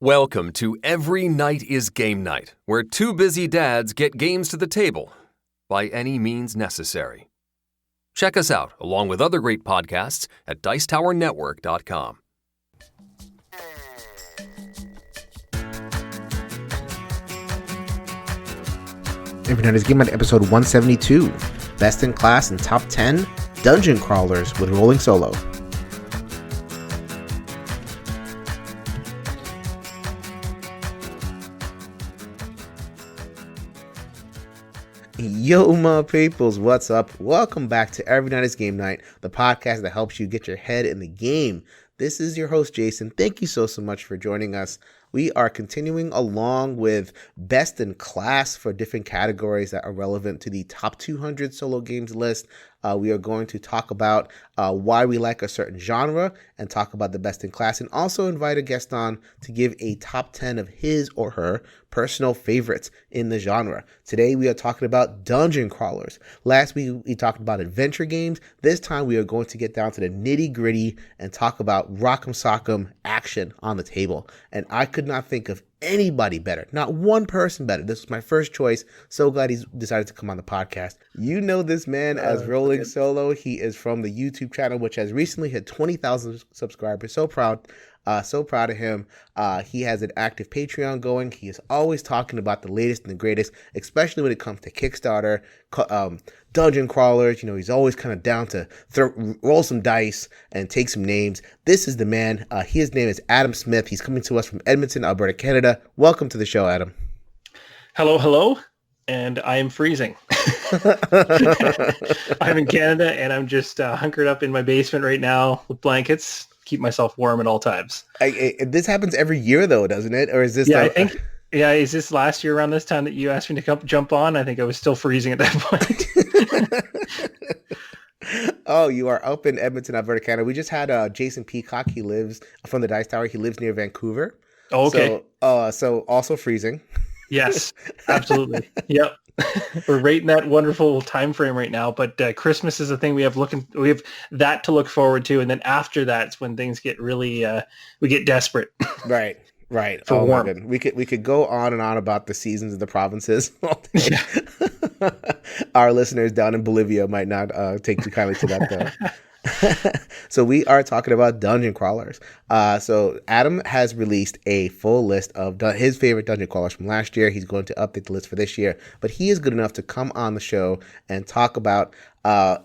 Welcome to Every Night is Game Night, where two busy dads get games to the table by any means necessary. Check us out, along with other great podcasts, at dicetowernetwork.com. Every Night is Game Night, episode 172, Best in Class and Top 10 Dungeon Crawlers with Rolling Solo. Yo, my peoples, what's up? Welcome back to Every Night is Game Night, the podcast that helps you get your head in the game. This is your host, Jason. Thank you so much for joining us. We are continuing along with Best in Class for different categories that are relevant to the top 200 solo games list. We are going to talk about why we like a certain genre and talk about the best in class, and also invite a guest on to give a top 10 of his or her personal favorites in the genre. Today we are talking about dungeon crawlers. Last week we talked about adventure games. This time we are going to get down to the nitty gritty and talk about rock'em sock'em action on the table. And I could not think of anybody better, not one person better. This was my first choice. So glad he's decided to come on the podcast. You know this man as Rolling Solo. He is from the YouTube channel, which has recently hit 20,000 subscribers. So proud of him. He has an active Patreon going. He is always talking about the latest and the greatest, especially when it comes to Kickstarter, dungeon crawlers. You know, he's always kind of down to roll some dice and take some names. This is the man. His name is Adam Smith. He's coming to us from Edmonton, Alberta, Canada. Welcome to the show, Adam. Hello. And I am freezing. I'm in Canada and I'm just hunkered up in my basement right now with blankets. Keep myself warm at all times. This happens every year, though, doesn't it? Or is this? Yeah, is this last year around this time that you asked me to jump on? I think I was still freezing at that point. Oh, you are up in Edmonton, Alberta, Canada. We just had Jason Peacock. He lives from the Dice Tower. He lives near Vancouver. Oh, okay. So also freezing. Yes, absolutely. Yep. We're right in that wonderful time frame right now, but Christmas is a thing we have that to look forward to, and then after that's when things get really we get desperate. Right. For warm. We could go on and on about the seasons of the provinces. Our listeners down in Bolivia might not take too kindly to that, though. So we are talking about dungeon crawlers. So Adam has released a full list of his favorite dungeon crawlers from last year. He's going to update the list for this year, but he is good enough to come on the show and talk about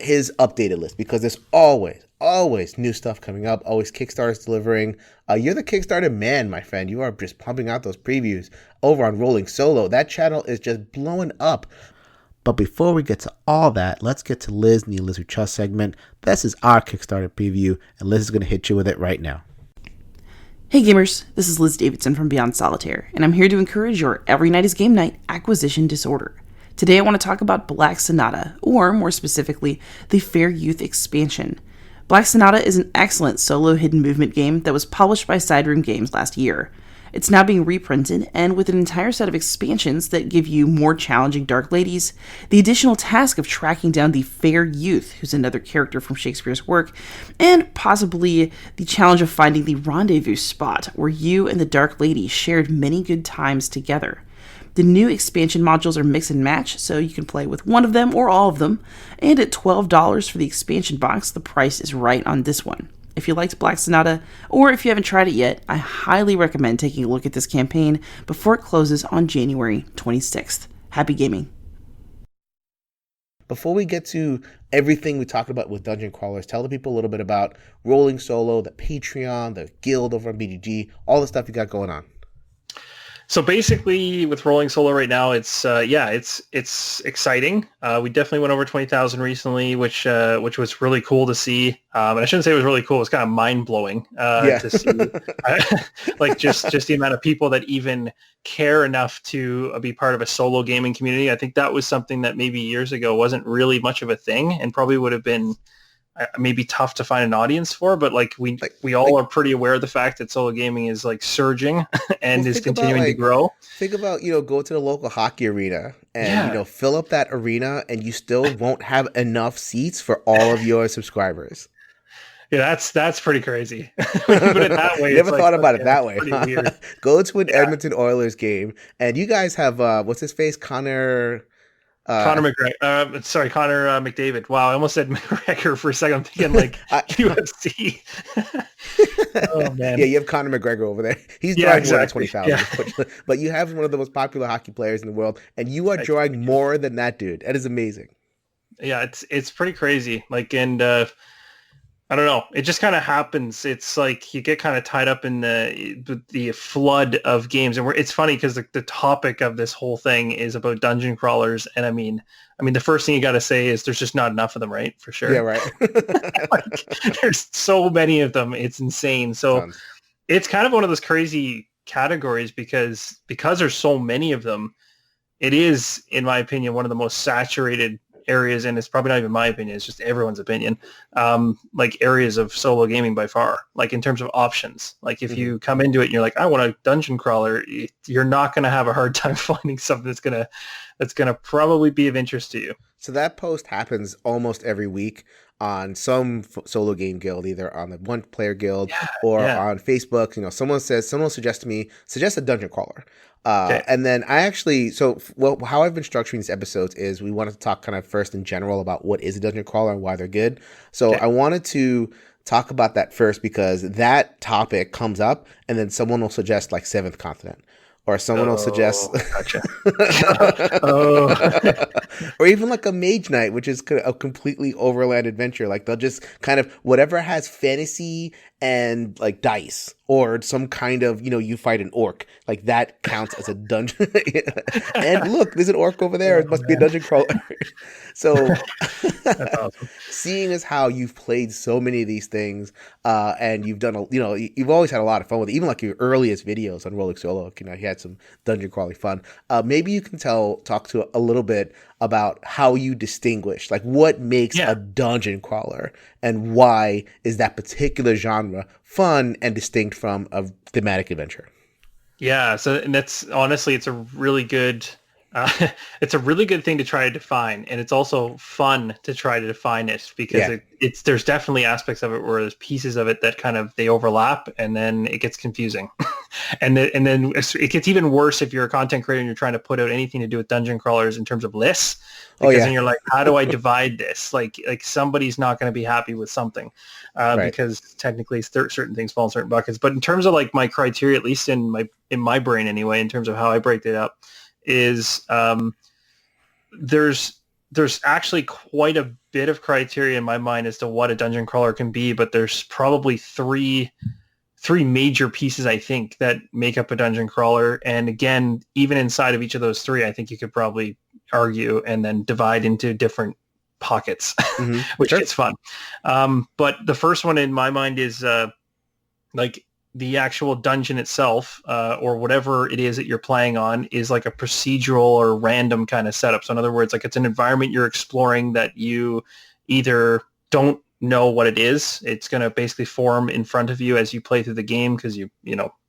his updated list, because there's always new stuff coming up, always Kickstarter's delivering. You're the Kickstarter man, my friend. You are just pumping out those previews over on Rolling Solo. That channel is just blowing up. But before we get to all that, let's get to Liz and the Liz Who Trust segment. This is our Kickstarter preview, and Liz is going to hit you with it right now. Hey gamers, this is Liz Davidson from Beyond Solitaire, and I'm here to encourage your Every Night is Game Night acquisition disorder. Today I want to talk about Black Sonata, or more specifically, the Fair Youth expansion. Black Sonata is an excellent solo hidden movement game that was published by Sideroom Games last year. It's now being reprinted, and with an entire set of expansions that give you more challenging Dark Ladies, the additional task of tracking down the Fair Youth, who's another character from Shakespeare's work, and possibly the challenge of finding the rendezvous spot where you and the Dark Lady shared many good times together. The new expansion modules are mix and match, so you can play with one of them or all of them, and at $12 for the expansion box, the price is right on this one. If you liked Black Sonata, or if you haven't tried it yet, I highly recommend taking a look at this campaign before it closes on January 26th. Happy gaming. Before we get to everything we talked about with Dungeon Crawlers, tell the people a little bit about Rolling Solo, the Patreon, the guild over on BGG, all the stuff you got going on. So basically, with Rolling Solo right now, it's exciting. We definitely went over 20,000 recently, which was really cool to see. And I shouldn't say it was really cool; it was kind of mind blowing to see, like just the amount of people that even care enough to be part of a solo gaming community. I think that was something that maybe years ago wasn't really much of a thing, and probably would have been maybe tough to find an audience for, but we all are pretty aware of the fact that solo gaming is like surging and is continuing to grow. Think about, go to the local hockey arena and, fill up that arena, and you still won't have enough seats for all of your subscribers. Yeah, that's pretty crazy. When you put it that way, Never it's thought like, about okay, it that that's way. pretty weird. Go to an Yeah. Edmonton Oilers game, and you guys have what's his face, Connor. Connor McGregor, Connor McDavid. Wow, I almost said McGregor for a second. I'm thinking like UFC. Oh man. Yeah, you have Conor McGregor over there. He's Yeah, drawing more than exactly. 20,000. But you have one of the most popular hockey players in the world, and you are drawing more than that dude. That is amazing. Yeah, it's pretty crazy. Like, and I don't know. It just kind of happens. It's like you get kind of tied up in the flood of games, and it's funny because the topic of this whole thing is about dungeon crawlers, and I mean, the first thing you got to say is there's just not enough of them, right? For sure. Yeah, right. Like, there's so many of them. It's insane. So Tons. It's kind of one of those crazy categories because there's so many of them. It is, in my opinion, one of the most saturated areas, and it's probably not even my opinion, it's just everyone's opinion, like areas of solo gaming by far, like in terms of options. Like if you come into it and you're like, I want a dungeon crawler, you're not going to have a hard time finding something that's going to probably be of interest to you. So that post happens almost every week on some solo game guild, either on the one player guild or on Facebook. You know, someone suggests a dungeon crawler. And then I actually, how I've been structuring these episodes is we wanted to talk kind of first in general about what is a dungeon crawler and why they're good. So I wanted to talk about that first because that topic comes up and then someone will suggest like Seventh Continent. Or someone will suggest, gotcha. or even like a Mage Knight, which is a completely overland adventure. Like they'll just kind of whatever has fantasy and like dice or some kind of, you fight an orc, like that counts as a dungeon. And look, there's an orc over there. It must be a dungeon crawler. So That's awesome. Seeing as how you've played so many of these things, and you've done, you've always had a lot of fun with it. Even like your earliest videos on Rolling Solo, you had some dungeon crawling fun. Maybe you can talk to a little bit about how you distinguish, like what makes a dungeon crawler and why is that particular genre fun and distinct from a thematic adventure. Yeah, and that's honestly, it's a really good thing to try to define, and it's also fun to try to define it because there's definitely aspects of it where there's pieces of it that kind of they overlap, and then it gets confusing, and then it gets even worse if you're a content creator and you're trying to put out anything to do with dungeon crawlers in terms of lists, because then you're like, how do I divide this? Like somebody's not going to be happy with something because technically certain things fall in certain buckets. But in terms of like my criteria, at least in my brain anyway, in terms of how I break it up, is there's actually quite a bit of criteria in my mind as to what a dungeon crawler can be, but there's probably three major pieces I think that make up a dungeon crawler. And again, even inside of each of those three, I think you could probably argue and then divide into different pockets, which gets fun. But the first one in my mind is like the actual dungeon itself, or whatever it is that you're playing on, is like a procedural or random kind of setup. So in other words, like it's an environment you're exploring that you either don't know what it is. It's going to basically form in front of you as you play through the game because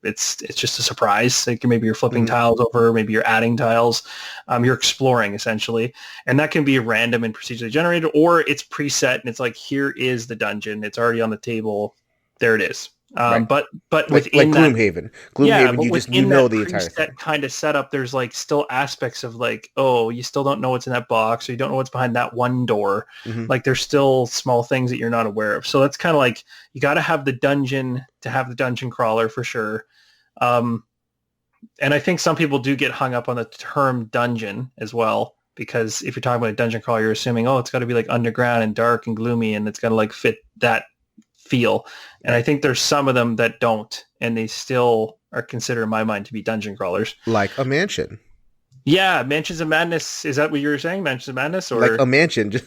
it's just a surprise. Like maybe you're flipping tiles over, maybe you're adding tiles. You're exploring essentially, and that can be random and procedurally generated, or it's preset and it's like, here is the dungeon. It's already on the table. There it is. But within like Gloomhaven, you just know the entire thing. Kind of setup, there's like still aspects of like, oh, you still don't know what's in that box, or you don't know what's behind that one door. Like there's still small things that you're not aware of. So that's kind of like you got to have the dungeon to have the dungeon crawler for sure. And I think some people do get hung up on the term dungeon as well, because if you're talking about a dungeon crawler, you're assuming, oh, it's got to be like underground and dark and gloomy, and it's got to like fit that feel. And I think there's some of them that don't, and they still are considered in my mind to be dungeon crawlers. Like a mansion. Yeah, Mansions of Madness. Is that what you were saying? Mansions of Madness? Or like a mansion, just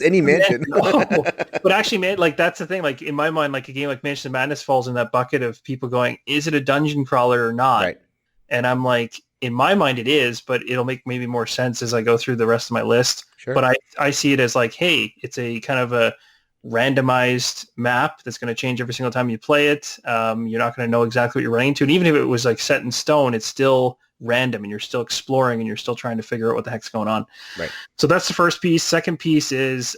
any mansion. But actually, man, like that's the thing. Like in my mind, like a game like Mansions of Madness falls in that bucket of people going, is it a dungeon crawler or not? Right. And I'm like, in my mind it is, but it'll make maybe more sense as I go through the rest of my list. Sure. But I see it as like, hey, it's a kind of a randomized map that's going to change every single time you play it. You're not going to know exactly what you're running into, and even if it was like set in stone, it's still random, and you're still exploring, and you're still trying to figure out what the heck's going on. Right. So that's the first piece. Second piece is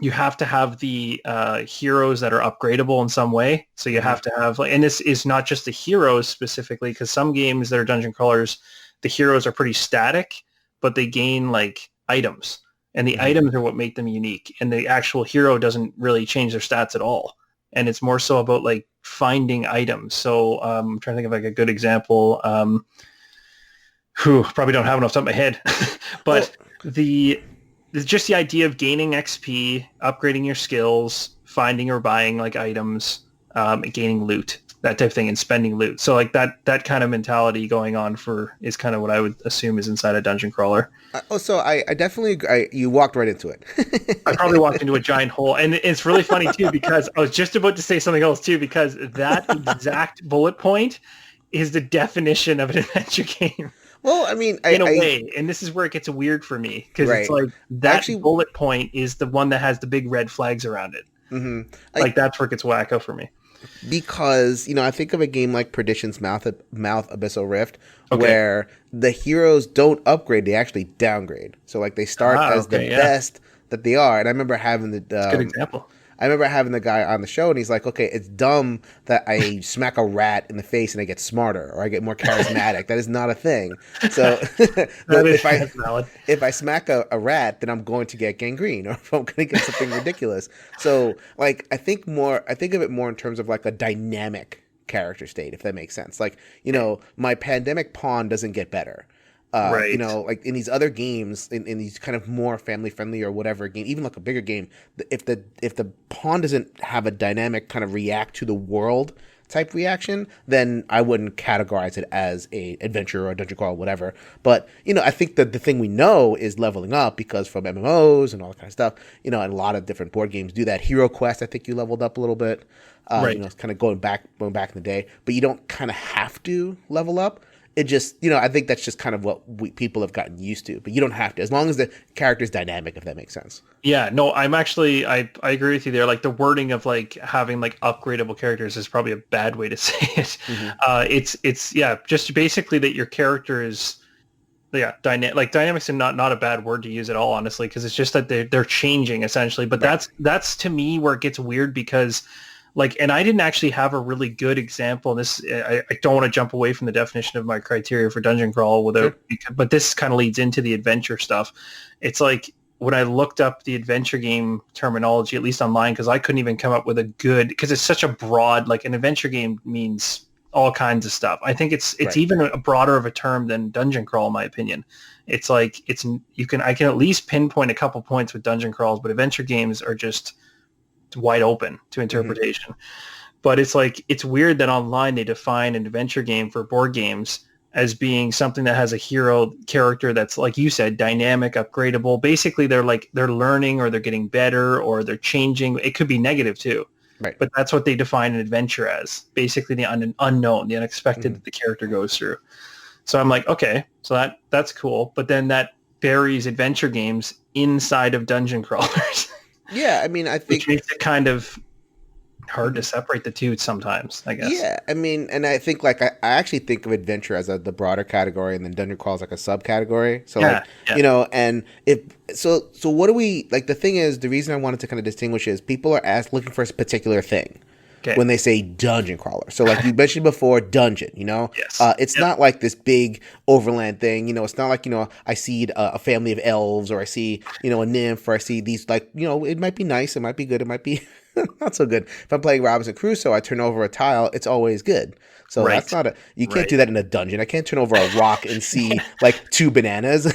you have to have the heroes that are upgradable in some way. So you have to have, and this is not just the heroes specifically, because some games that are dungeon crawlers, the heroes are pretty static, but they gain like items, and the items are what make them unique. And the actual hero doesn't really change their stats at all. And it's more so about like finding items. So I'm trying to think of like a good example. Who probably don't have enough top of my head, but just the idea of gaining XP, upgrading your skills, finding or buying like items, gaining loot, that type of thing, and spending loot. So like that kind of mentality going on is kind of what I would assume is inside a dungeon crawler. So I definitely you walked right into it. I probably walked into a giant hole, and it's really funny too because I was just about to say something else too, because that exact bullet point is the definition of an adventure game. Well, I mean, in a way, and this is where it gets weird for me, because it's like that bullet point is the one that has the big red flags around it. Mm-hmm. Like that's where it gets wacko for me. Because, I think of a game like Perdition's Mouth Abyssal Rift, where the heroes don't upgrade, they actually downgrade. So like they start as the best that they are. And I remember having that's a good example. I remember having the guy on the show, and he's like, okay, it's dumb that I smack a rat in the face and I get smarter or I get more charismatic. That is not a thing. So if I smack a rat, then I'm going to get gangrene, or if I'm going to get something ridiculous. So like, I think of it more in terms of like a dynamic character state, if that makes sense. Like, my pandemic pawn doesn't get better. Right. Like in these other games, in these kind of more family friendly or whatever game, even like a bigger game, if the pawn doesn't have a dynamic kind of react to the world type reaction, then I wouldn't categorize it as a adventure or a dungeon crawl or whatever. But I think that the thing we know is leveling up, because from MMOs and all that kind of stuff, and a lot of different board games do that. Hero Quest, I think you leveled up a little bit. It's kind of going back in the day, but you don't kind of have to level up. It just, I think that's just kind of what people have gotten used to. But you don't have to, as long as the character's dynamic, if that makes sense. Yeah, no, I agree with you there. Like the wording of like having like upgradable characters is probably a bad way to say it. Mm-hmm. It's just basically that your character is, dynamic. Like dynamics are not a bad word to use at all, honestly, because it's just that they're changing essentially. But that's to me where it gets weird, because and I didn't actually have a really good example. This I don't want to jump away from the definition of my criteria for dungeon crawl but this kind of leads into the adventure stuff. It's like when I looked up the adventure game terminology, at least online, because I couldn't even come up with a good, because it's such a broad, like an adventure game means all kinds of stuff. I think it's even a broader of a term than dungeon crawl, in my opinion. It's like I can at least pinpoint a couple points with dungeon crawls, but adventure games are just wide open to interpretation. But it's like, it's weird that online they define an adventure game for board games as being something that has a hero character that's, like you said, dynamic, upgradable. Basically they're learning, or they're getting better, or they're changing. It could be negative too, right? But that's what they define an adventure as, basically the unknown, the unexpected that the character goes through. So I'm like, okay, so that's cool, but then that buries adventure games inside of dungeon crawlers. Yeah, I mean, I think which makes it kind of hard to separate the two sometimes, I guess. Yeah, I mean, and I think I actually think of adventure as the broader category, and then dungeon crawl as like a subcategory. So and so what do we like? The thing is, the reason I wanted to kind of distinguish is people are looking for a particular thing. When they say dungeon crawler. So like you mentioned before, dungeon, Yes. It's not like this big overland thing, it's not like, I see a family of elves, or I see, a nymph, or I see these like, it might be nice, it might be good, it might be not so good. If I'm playing Robinson Crusoe, I turn over a tile, it's always good. So that's not you can't do that in a dungeon. I can't turn over a rock and see like 2 bananas.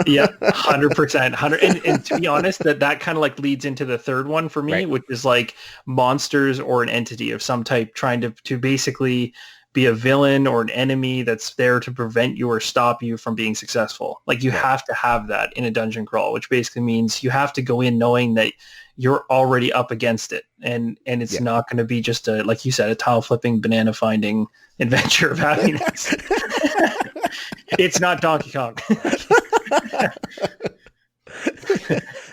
Yeah, 100%. And to be honest, that kind of like leads into the third one for me, which is like monsters or an entity of some type trying to basically be a villain or an enemy that's there to prevent you or stop you from being successful. Like you have to have that in a dungeon crawl, which basically means you have to go in knowing that you're already up against it, and it's not going to be just a, like you said, a tile flipping, banana finding adventure of happiness. It's not Donkey Kong.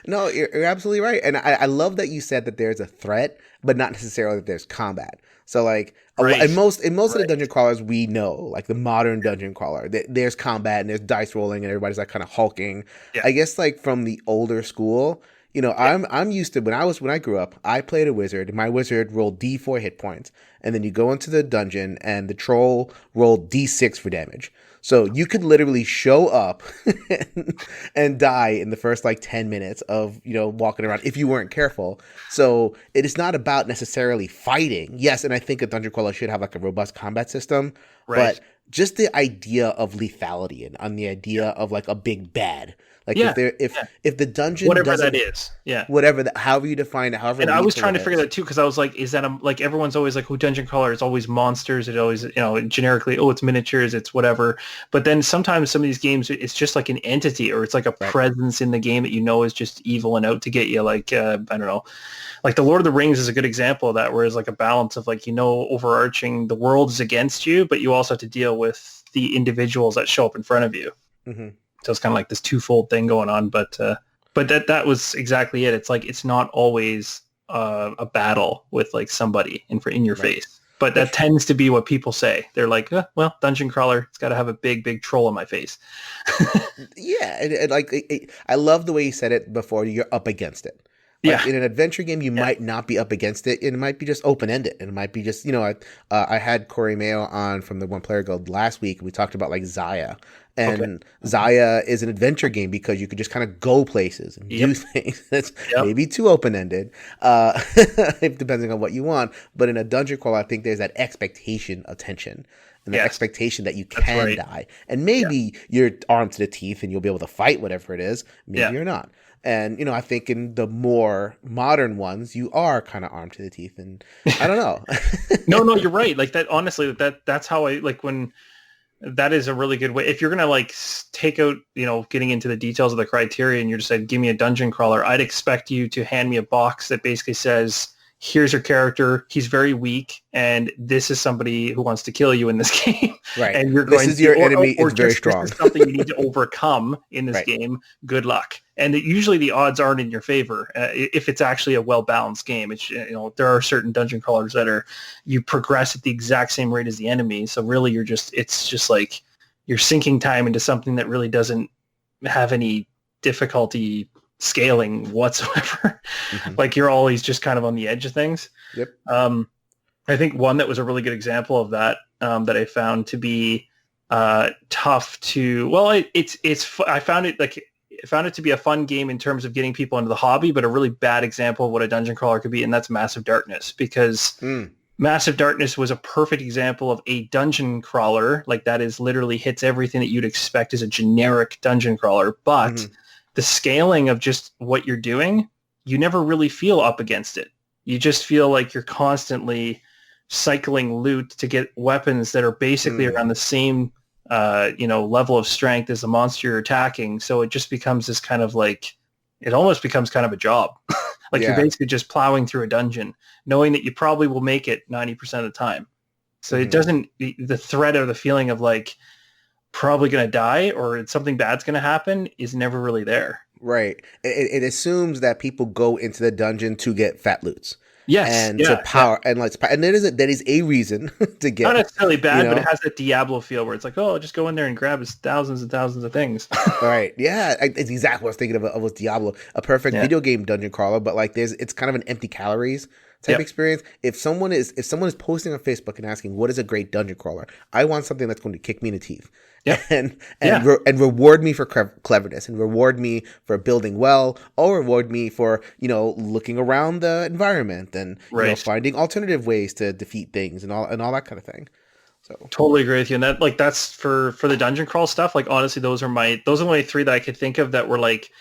No, you're absolutely right, and I love that you said that there's a threat, but not necessarily that there's combat. So like in most of the dungeon crawlers we know, like the modern dungeon crawler, there's combat and there's dice rolling and everybody's like kind of hulking. I guess like from the older school, I'm used to when I grew up, I played a wizard, and my wizard rolled D4 hit points, and then you go into the dungeon, and the troll rolled D6 for damage. So you could literally show up and die in the first like 10 minutes of, walking around if you weren't careful. So it is not about necessarily fighting. Yes, and I think a dungeon crawler should have like a robust combat system, Right. but just the idea of lethality and on the idea of like a big bad. Like if the dungeon whatever that is, however you define it, however. And I was trying to figure that too, because I was like, is that like everyone's always like, dungeon crawler is always monsters. It always, generically, it's miniatures, it's whatever. But then sometimes some of these games, it's just like an entity, or it's like a presence in the game that is just evil and out to get you. Like I don't know, like the Lord of the Rings is a good example of that, where it's like a balance of like overarching, the world is against you, but you also have to deal with the individuals that show up in front of you. Mm-hmm. So it's kind of like this twofold thing going on, but that was exactly it. It's like it's not always a battle with like somebody in your face, but that tends to be what people say. They're like, well, dungeon crawler, it's got to have a big troll in my face. Yeah, and I love the way you said it before. You're up against it. Like in an adventure game, you might not be up against it. It might be just open-ended. And it might be just, I had Corey Mayo on from the One Player Guild last week. We talked about like Zaya. And Zaya is an adventure game because you could just kind of go places and do things. It's maybe too open-ended, depending on what you want. But in a dungeon crawl, I think there's that expectation of tension and the expectation that you can die. And maybe you're armed to the teeth and you'll be able to fight whatever it is. Maybe you're not. And, I think in the more modern ones, you are kind of armed to the teeth. And I don't know. No, you're right. Like that, honestly, that's how I like when that is a really good way. If you're going to like take out, getting into the details of the criteria and you're just like, give me a dungeon crawler, I'd expect you to hand me a box that basically says, here's your character. He's very weak, and this is somebody who wants to kill you in this game. Right. And you're going this is your enemy. It's very strong. This is something you need to overcome in this game. Good luck. And usually the odds aren't in your favor if it's actually a well-balanced game. It's there are certain dungeon crawlers that you progress at the exact same rate as the enemy. So really, it's just like you're sinking time into something that really doesn't have any difficulty scaling whatsoever. Mm-hmm. Like you're always just kind of on the edge of things. Yep. I think one that was a really good example of that that I found to be tough to. Well, I found it to be a fun game in terms of getting people into the hobby, but a really bad example of what a dungeon crawler could be, and that's Massive Darkness, because Massive Darkness was a perfect example of a dungeon crawler. Like that is literally hits everything that you'd expect as a generic dungeon crawler, but the scaling of just what you're doing, you never really feel up against it. You just feel like you're constantly cycling loot to get weapons that are basically around the same level of strength as the monster you're attacking. So it just becomes this kind of like, it almost becomes kind of a job. You're basically just plowing through a dungeon, knowing that you probably will make it 90% of the time. So it doesn't, the threat or the feeling of like, probably going to die or something bad's going to happen is never really there. Right. It assumes that people go into the dungeon to get fat loots. Yes. And to power and that is a reason to get. Not necessarily bad, but it has that Diablo feel where it's like, oh, just go in there and grab thousands and thousands of things. Right. Yeah. It's exactly what I was thinking of was Diablo, a perfect video game dungeon crawler, but like it's kind of an empty calories type experience. If someone is posting on Facebook and asking what is a great dungeon crawler, I want something that's going to kick me in the teeth. And reward me for cleverness, and reward me for building well, or reward me for looking around the environment and finding alternative ways to defeat things and all that kind of thing. So totally agree with you, and that's for the dungeon crawl stuff. Like honestly, those are only three that I could think of that were like.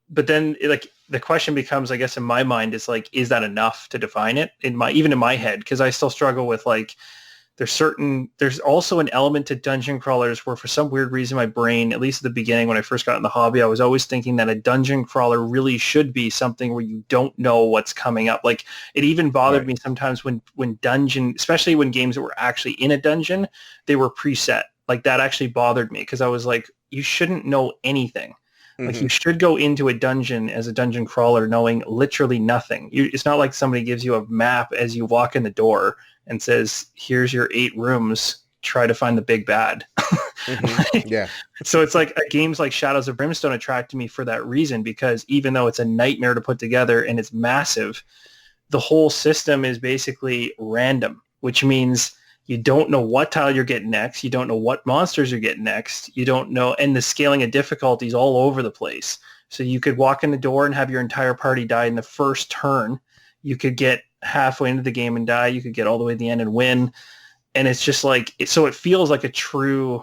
But then like the question becomes, I guess in my mind, is like, is that enough to define it even in my head? Because I still struggle with like. There's also an element to dungeon crawlers where for some weird reason my brain, at least at the beginning when I first got in the hobby, I was always thinking that a dungeon crawler really should be something where you don't know what's coming up. Like it even bothered me sometimes when dungeon, especially when games that were actually in a dungeon, they were preset. Like that actually bothered me because I was like, you shouldn't know anything. Like you should go into a dungeon as a dungeon crawler knowing literally nothing. It's not like somebody gives you a map as you walk in the door and says, here's your 8 rooms, try to find the big bad. Yeah. So it's like games like Shadows of Brimstone attracted me for that reason, because even though it's a nightmare to put together and it's massive, the whole system is basically random, which means you don't know what tile you're getting next. You don't know what monsters you're getting next. You don't know, and the scaling of difficulties all over the place. So you could walk in the door and have your entire party die in the first turn. You could get halfway into the game and die. You could get all the way to the end and win. And it's just like, so it feels like a true,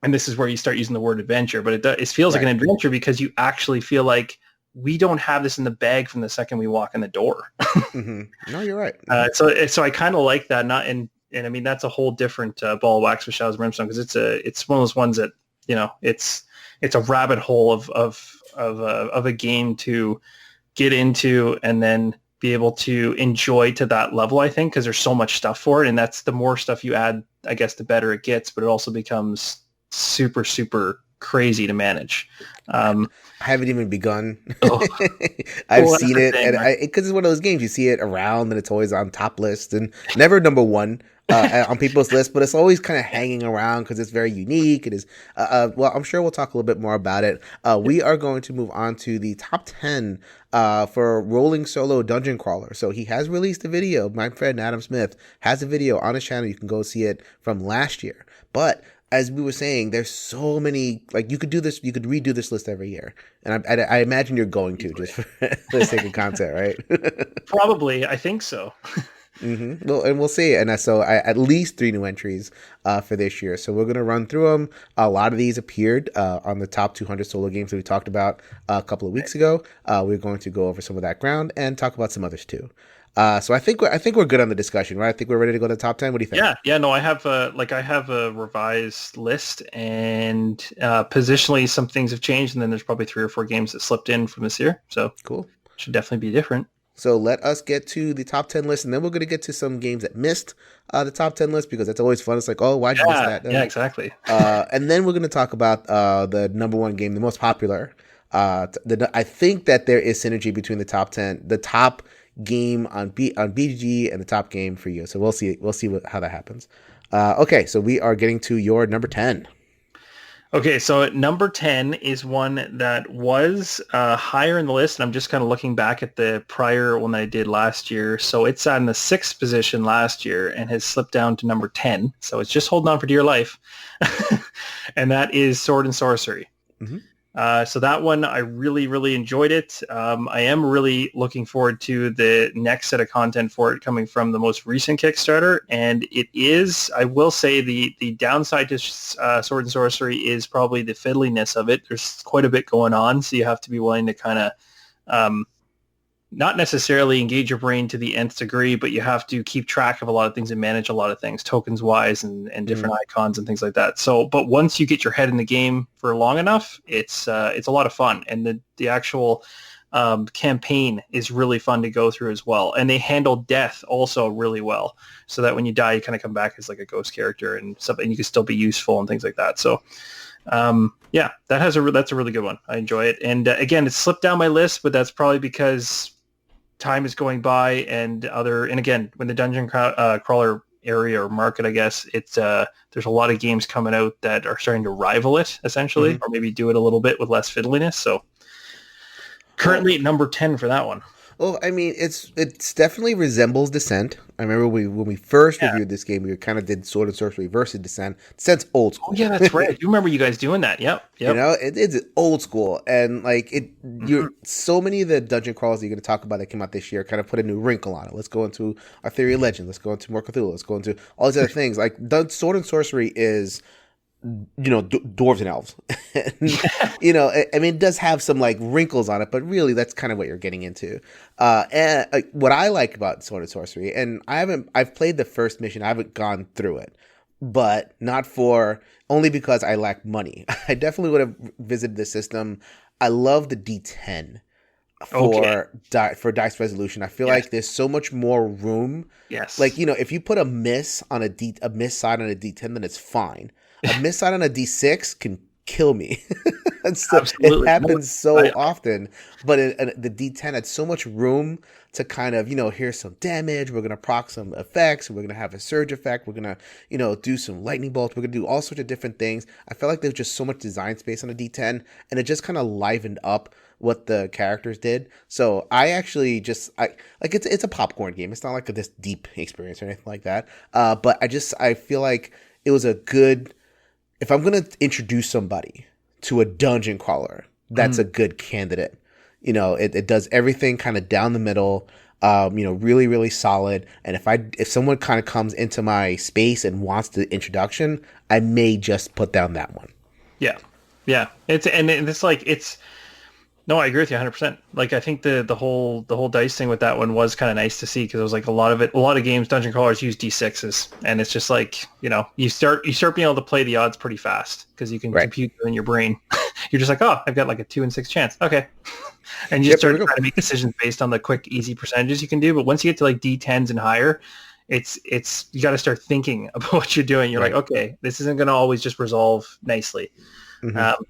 and this is where you start using the word adventure, but it feels like an adventure because you actually feel like we don't have this in the bag from the second we walk in the door. No, you're right. So I kind of like that. And I mean, that's a whole different ball of wax with Shadows of Brimstone, because it's one of those ones that, it's a rabbit hole of a game to get into and then be able to enjoy to that level, I think, because there's so much stuff for it. And that's the more stuff you add, I guess, the better it gets, but it also becomes super, super crazy to manage. I haven't even begun. Oh. I've seen it, and because it's one of those games you see it around, and it's always on top list and never number one on people's list, but it's always kind of hanging around because it's very unique. It is. Well, I'm sure we'll talk a little bit more about it. We are going to move on to the top 10 for Rolling Solo Dungeon Crawler. So he has released a video. My friend Adam Smith has a video on his channel. You can go see it from last year, but as we were saying, there's so many, like, you could do this, you could redo this list every year. And I imagine you're going to, just for the sake of content, right? Probably. I think so. Well, and we'll see. And so at least 3 new entries for this year. So we're going to run through them. A lot of these appeared on the top 200 solo games that we talked about a couple of weeks ago. We're going to go over some of that ground and talk about some others too. So I think we're good on the discussion, right? I think we're ready to go to the top 10. What do you think? Yeah. No, I have a revised list, and positionally some things have changed, and then there's probably 3 or 4 games that slipped in from this year. So cool. Should definitely be different. So let us get to the top 10 list, and then we're going to get to some games that missed the top 10 list, because that's always fun. It's like, oh, why'd you miss that? Yeah, exactly. And then we're going to talk about the number 1 game, the most popular. I think that there is synergy between the top 10, the top game on BGG and the top game for you. So we'll see how that happens. Okay, so we are getting to your number 10. Okay, so number 10 is one that was higher in the list, and I'm just kind of looking back at the prior one that I did last year. So it's in the 6th position last year and has slipped down to number 10. So it's just holding on for dear life. And that is Sword and Sorcery. Mm-hmm. So that one, I really, really enjoyed it. I am really looking forward to the next set of content for it coming from the most recent Kickstarter. And it is, I will say, the downside to Sword and Sorcery is probably the fiddliness of it. There's quite a bit going on, so you have to be willing to kind of not necessarily engage your brain to the nth degree, but you have to keep track of a lot of things and manage a lot of things, tokens wise and different icons and things like that. So, but once you get your head in the game for long enough, it's a lot of fun. And the actual campaign is really fun to go through as well. And they handle death also really well, so that when you die, you kind of come back as like a ghost character and stuff, and you can still be useful and things like that. So, yeah, that's a really good one. I enjoy it. And again, it's slipped down my list, but that's probably because time is going by and again, when the dungeon crawler area or market, I guess it's there's a lot of games coming out that are starting to rival it essentially, or maybe do it a little bit with less fiddliness. So currently at number 10 for that one. Well, I mean, it's definitely resembles Descent. I remember when we first reviewed this game, we kind of did Sword and Sorcery versus Descent. Descent's old school. Oh, yeah, that's right. I do remember you guys doing that. Yep. You know, it's old school, and like you're so many of the dungeon crawlers that you're going to talk about that came out this year kind of put a new wrinkle on it. Let's go into Arthurian Legend. Let's go into more Cthulhu. Let's go into all these other things. Like Sword and Sorcery is, dwarves and elves. And, I mean, it does have some like wrinkles on it, but really that's kind of what you're getting into. And what I like about Sword and Sorcery, and I've played the first mission. I haven't gone through it, but only because I lack money. I definitely would have visited the system. I love the D10 for dice resolution. I feel like there's so much more room. Yes. Like, if you put a miss on a miss side on a D10, then it's fine. A miss side on a D6 can kill me. It Absolutely. happens so often, but the D10 had so much room to kind of, here's some damage. We're going to proc some effects. We're going to have a surge effect. We're going to, do some lightning bolts. We're going to do all sorts of different things. I felt like there was just so much design space on the D10, and it just kind of livened up what the characters did. So I actually it's a popcorn game. It's not like this deep experience or anything like that. But I feel like it was a good, if I'm going to introduce somebody to a dungeon crawler, that's a good candidate. It does everything kind of down the middle, really, really solid. And if someone kind of comes into my space and wants the introduction, I may just put down that one. Yeah. Yeah. No, I agree with you 100%. Like, I think the whole dice thing with that one was kind of nice to see, because it was like a lot of games, dungeon crawlers use D6s, and it's just like, you start being able to play the odds pretty fast because you can compute them in your brain. You're just like, oh, I've got like a 2 in 6 chance. Okay. And you start trying to make decisions based on the quick, easy percentages you can do. But once you get to like D10s and higher, it's you got to start thinking about what you're doing. You're like, okay, this isn't going to always just resolve nicely. Mm-hmm.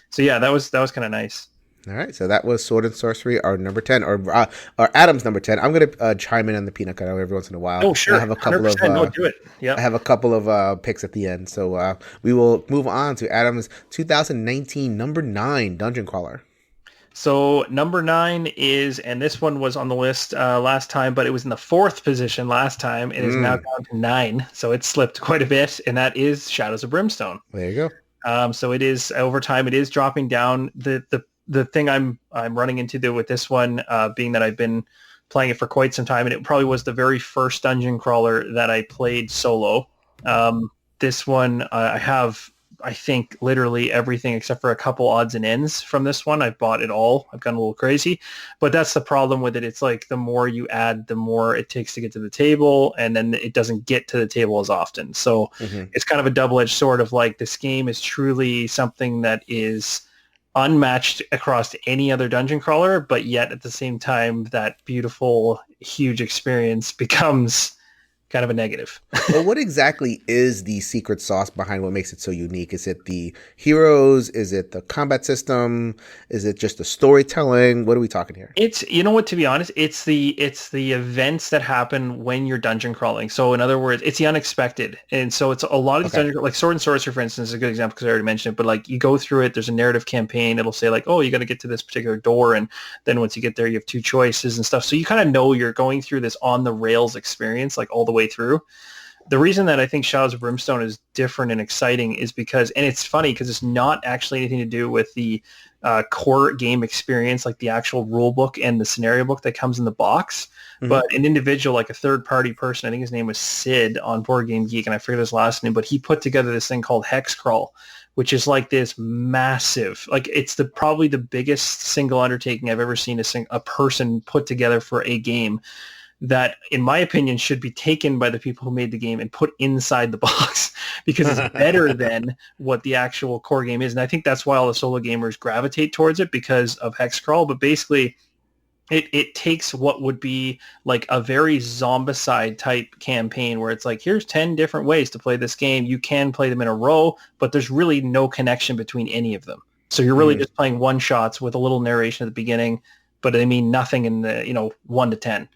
So yeah, that was kind of nice. All right, so that was Sword and Sorcery, our number 10, or Adam's number 10. I'm going to chime in on the peanut cutter every once in a while. Oh, sure. I have a couple of do it. Yep. I have a couple of picks at the end. So we will move on to Adam's 2019 number 9 Dungeon Crawler. So number 9 is, and this one was on the list last time, but it was in the 4th position last time. It is now down to 9, so it slipped quite a bit, and that is Shadows of Brimstone. There you go. So it is, over time, it is dropping down. The thing I'm running into with this one, being that I've been playing it for quite some time, and it probably was the very first dungeon crawler that I played solo. This one, I have, I think, literally everything except for a couple odds and ends from this one. I bought it all. I've gone a little crazy, but that's the problem with it. It's like the more you add, the more it takes to get to the table, and then it doesn't get to the table as often. So it's kind of a double-edged sword of like, this game is truly something that is unmatched across any other dungeon crawler, but yet at the same time, that beautiful, huge experience becomes kind of a negative. Well, what exactly is the secret sauce behind what makes it so unique? Is it the heroes? Is it the combat system? Is it just the storytelling? What are we talking here? It's, you know what, to be honest, it's the events that happen when you're dungeon crawling. So in other words, it's the unexpected. And so it's a lot of these dungeon, like Sword and Sorcery, for instance, is a good example because I already mentioned it, but like you go through it, there's a narrative campaign. It'll say like, oh, you got to get to this particular door. And then once you get there, you have 2 choices and stuff. So you kind of know you're going through this on the rails experience, like all the way through. The reason that I think Shadows of Brimstone is different and exciting is because, and it's funny because it's not actually anything to do with the core game experience, like the actual rule book and the scenario book that comes in the box, but an individual, like a third-party person, I think his name was Sid on Board Game Geek, and I forget his last name, but he put together this thing called Hexcrawl, which is like this massive, like it's probably the biggest single undertaking I've ever seen a person put together for a game, that, in my opinion, should be taken by the people who made the game and put inside the box because it's better than what the actual core game is. And I think that's why all the solo gamers gravitate towards it, because of Hexcrawl. But basically, it takes what would be like a very Zombicide type campaign where it's like, here's 10 different ways to play this game. You can play them in a row, but there's really no connection between any of them. So you're really just playing one shots with a little narration at the beginning, but I mean nothing in the 1 to 10.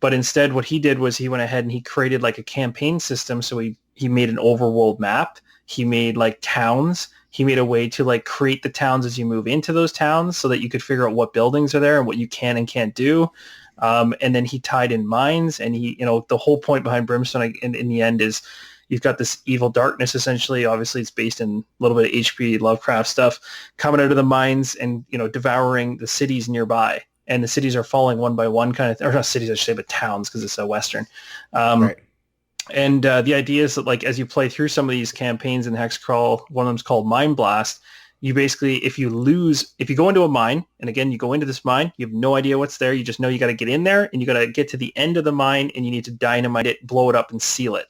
But instead, what he did was he went ahead and he created like a campaign system. So he made an overworld map. He made like towns. He made a way to like create the towns as you move into those towns so that you could figure out what buildings are there and what you can and can't do. And then he tied in mines, and the whole point behind Brimstone in the end is you've got this evil darkness, essentially. Obviously, it's based in a little bit of H.P. Lovecraft stuff, coming out of the mines and, devouring the cities nearby. And the cities are falling one by one, kind of, or not cities, I should say, but towns, because it's a Western. Right. And the idea is that, like, as you play through some of these campaigns in Hexcrawl, one of them's called Mine Blast. You basically, if you go into a mine, and again, you go into this mine, you have no idea what's there. You just know you got to get in there, and you got to get to the end of the mine, and you need to dynamite it, blow it up, and seal it.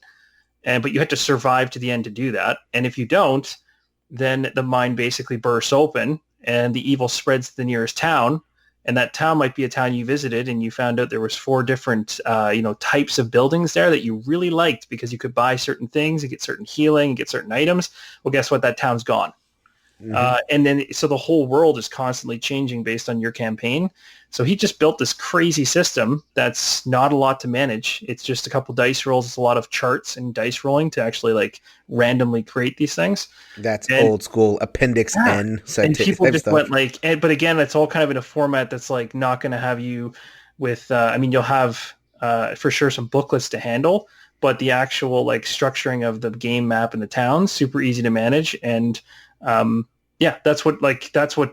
But you have to survive to the end to do that. And if you don't, then the mine basically bursts open, and the evil spreads to the nearest town. And that town might be a town you visited, and you found out there was 4 different, types of buildings there that you really liked because you could buy certain things and get certain healing and get certain items. Well, guess what? That town's gone. And then so the whole world is constantly changing based on your campaign. So he just built this crazy system that's not a lot to manage. It's just a couple dice rolls. It's a lot of charts and dice rolling to actually like randomly create these things. That's old school Appendix N. And people just went like, but again, it's all kind of in a format that's like not going to have you with, I mean, you'll have for sure some booklets to handle, but the actual like structuring of the game map and the towns, super easy to manage. And yeah, that's what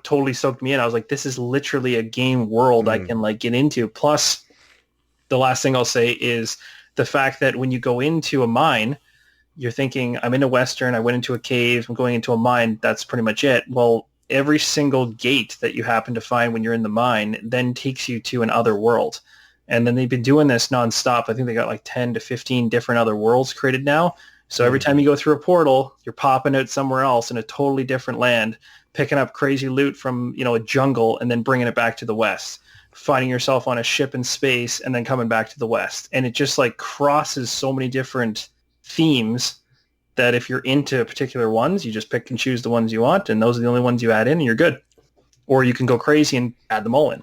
totally soaked me in. I was like, this is literally a game world I can like get into. Plus, the last thing I'll say is the fact that when you go into a mine, you're thinking, I'm in a Western, I went into a cave, I'm going into a mine, that's pretty much it. Well, every single gate that you happen to find when you're in the mine then takes you to an other world. And then they've been doing this nonstop. I think they got like 10 to 15 different other worlds created now. So every time you go through a portal, you're popping out somewhere else in a totally different land, picking up crazy loot from, a jungle and then bringing it back to the West, finding yourself on a ship in space and then coming back to the West. And it just like crosses so many different themes that if you're into particular ones, you just pick and choose the ones you want. And those are the only ones you add in and you're good. Or you can go crazy and add them all in.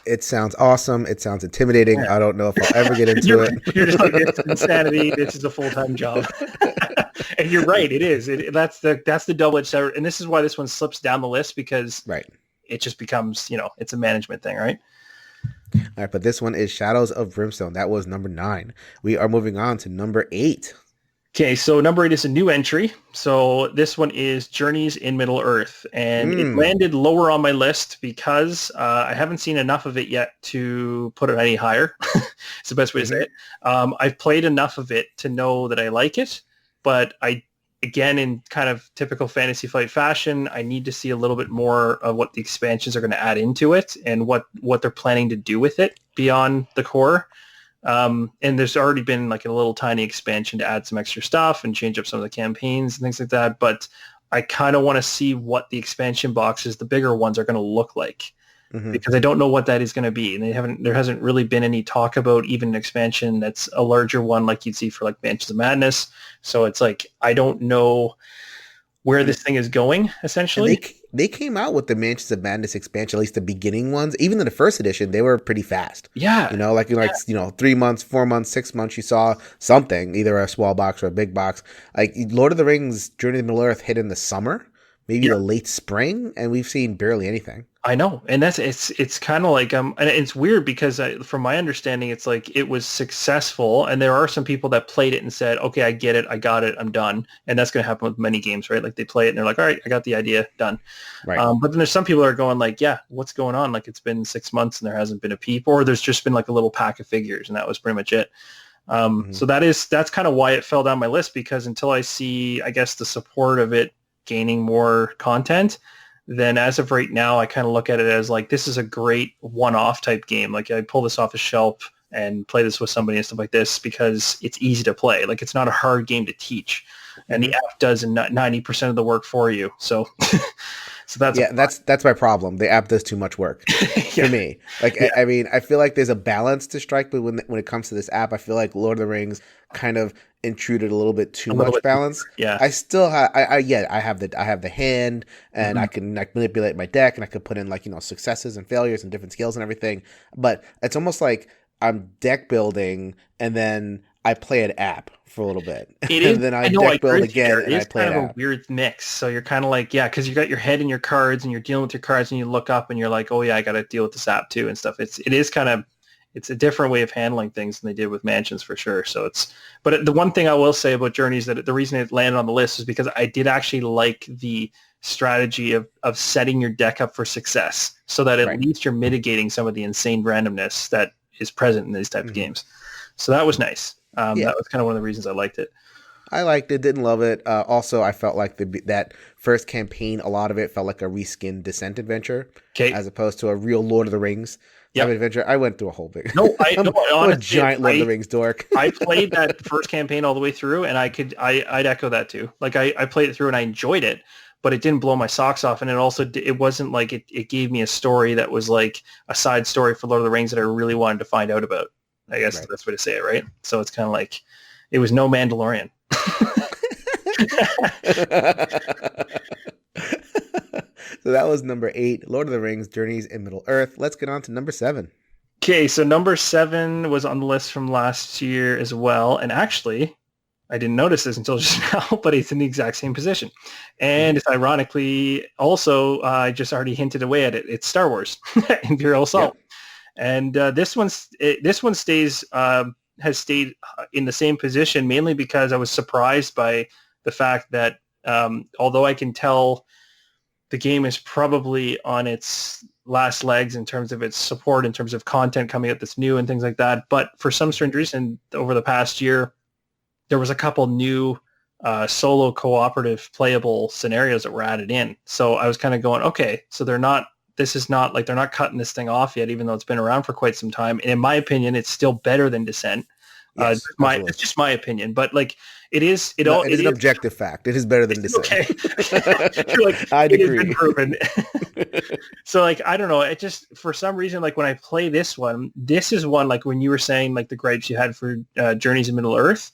It sounds awesome. It sounds intimidating. I don't know if I'll ever get into it. You're just like, it's insanity. This is a full-time job. And you're right. It is. That's the double-edged sword. And this is why this one slips down the list because it just becomes, it's a management thing, right? All right, but this one is Shadows of Brimstone. That was number 9. We are moving on to number 8. Okay, so number 8 is a new entry. So this one is Journeys in Middle-earth. And it landed lower on my list because I haven't seen enough of it yet to put it any higher. It's the best way to say it. I've played enough of it to know that I like it. But again, in kind of typical Fantasy Flight fashion, I need to see a little bit more of what the expansions are going to add into it and what they're planning to do with it beyond the core. And there's already been like a little tiny expansion to add some extra stuff and change up some of the campaigns and things like that. But I kind of want to see what the expansion boxes, the bigger ones, are going to look like because I don't know what that is going to be. And there hasn't really been any talk about even an expansion that's a larger one like you'd see for like Mansions of Madness. So it's like, I don't know where this thing is going, essentially. They came out with the Mansions of Madness expansion, at least the beginning ones. Even in the first edition, they were pretty fast. Yeah. 3 months, 4 months, 6 months, you saw something, either a small box or a big box. Like Lord of the Rings, Journey to Middle-earth hit in the summer, maybe the late spring, and we've seen barely anything. I know. And it's kind of like, and it's weird because from my understanding, it's like it was successful. And there are some people that played it and said, okay, I get it. I got it. I'm done. And that's going to happen with many games, right? Like they play it and they're like, all right, I got the idea, done. Right. But then there's some people that are going like, yeah, what's going on? Like it's been 6 months and there hasn't been a peep, or there's just been like a little pack of figures and that was pretty much it. So that's kind of why it fell down my list, because until I see, I guess, the support of it gaining more content, then as of right now, I kind of look at it as like, this is a great one-off type game. Like I pull this off the shelf and play this with somebody and stuff like this because it's easy to play. Like it's not a hard game to teach, and the app does 90% of the work for you. So, that's my problem. The app does too much work for me. Like, I mean, I feel like there's a balance to strike, but when it comes to this app, I feel like Lord of the Rings kind of intruded a little bit too much balance. I still have, I have the hand, and I can like manipulate my deck, and I could put in like, successes and failures and different skills and everything. But it's almost like I'm deck building and then I play an app for a little bit. And then I deck build again and I play an app. It's kind of a weird mix. So you're kind of like, because you got your head in your cards and you're dealing with your cards and you look up and you're like, oh yeah, I got to deal with this app too and stuff. It's a different way of handling things than they did with Mansions for sure. So but the one thing I will say about Journeys, that the reason it landed on the list is because I did actually like the strategy of setting your deck up for success so that at least you're mitigating some of the insane randomness that is present in these type of games. So that was nice. That was kind of one of the reasons I liked it. I liked it, didn't love it. Also, I felt like that first campaign, a lot of it felt like a reskinned Descent adventure as opposed to a real Lord of the Rings adventure. I went through a whole big... honestly, I'm a giant Lord of the Rings dork. I played that first campaign all the way through, and I'd echo that too. Like I played it through and I enjoyed it, but it didn't blow my socks off. And it wasn't like it gave me a story that was like a side story for Lord of the Rings that I really wanted to find out about. I guess that's the way to say it, right? So it's kind of like, it was no Mandalorian. So that was number 8, Lord of the Rings, Journeys in Middle-earth. Let's get on to number 7. Okay, so number 7 was on the list from last year as well. And actually, I didn't notice this until just now, but it's in the exact same position. And it's ironically also, I just already hinted away at it. It's Star Wars, Imperial Assault. Yep. And this one stays has stayed in the same position, mainly because I was surprised by the fact that although I can tell the game is probably on its last legs in terms of its support, in terms of content coming out that's new and things like that. But for some strange reason, over the past year, there was a couple new solo cooperative playable scenarios that were added in. So I was kind of going, okay, so they're not cutting this thing off yet, even though it's been around for quite some time. And in my opinion, it's still better than Descent. Yes, it's just my opinion, but like it is an objective fact. It is better than Descent. Okay. Like, I agree. So like, I don't know. It just, for some reason, like when I play this is one, like when you were saying like the gripes you had for Journeys in Middle-earth,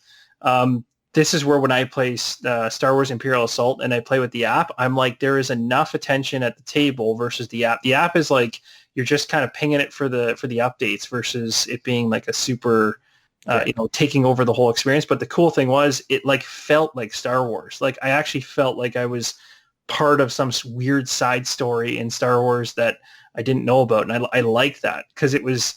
this is where when I play Star Wars Imperial Assault and I play with the app, I'm like, there is enough attention at the table versus the app. The app is like, you're just kind of pinging it for the updates versus it being like a super, taking over the whole experience. But the cool thing was it like felt like Star Wars. Like I actually felt like I was part of some weird side story in Star Wars that I didn't know about. And I like that because it was,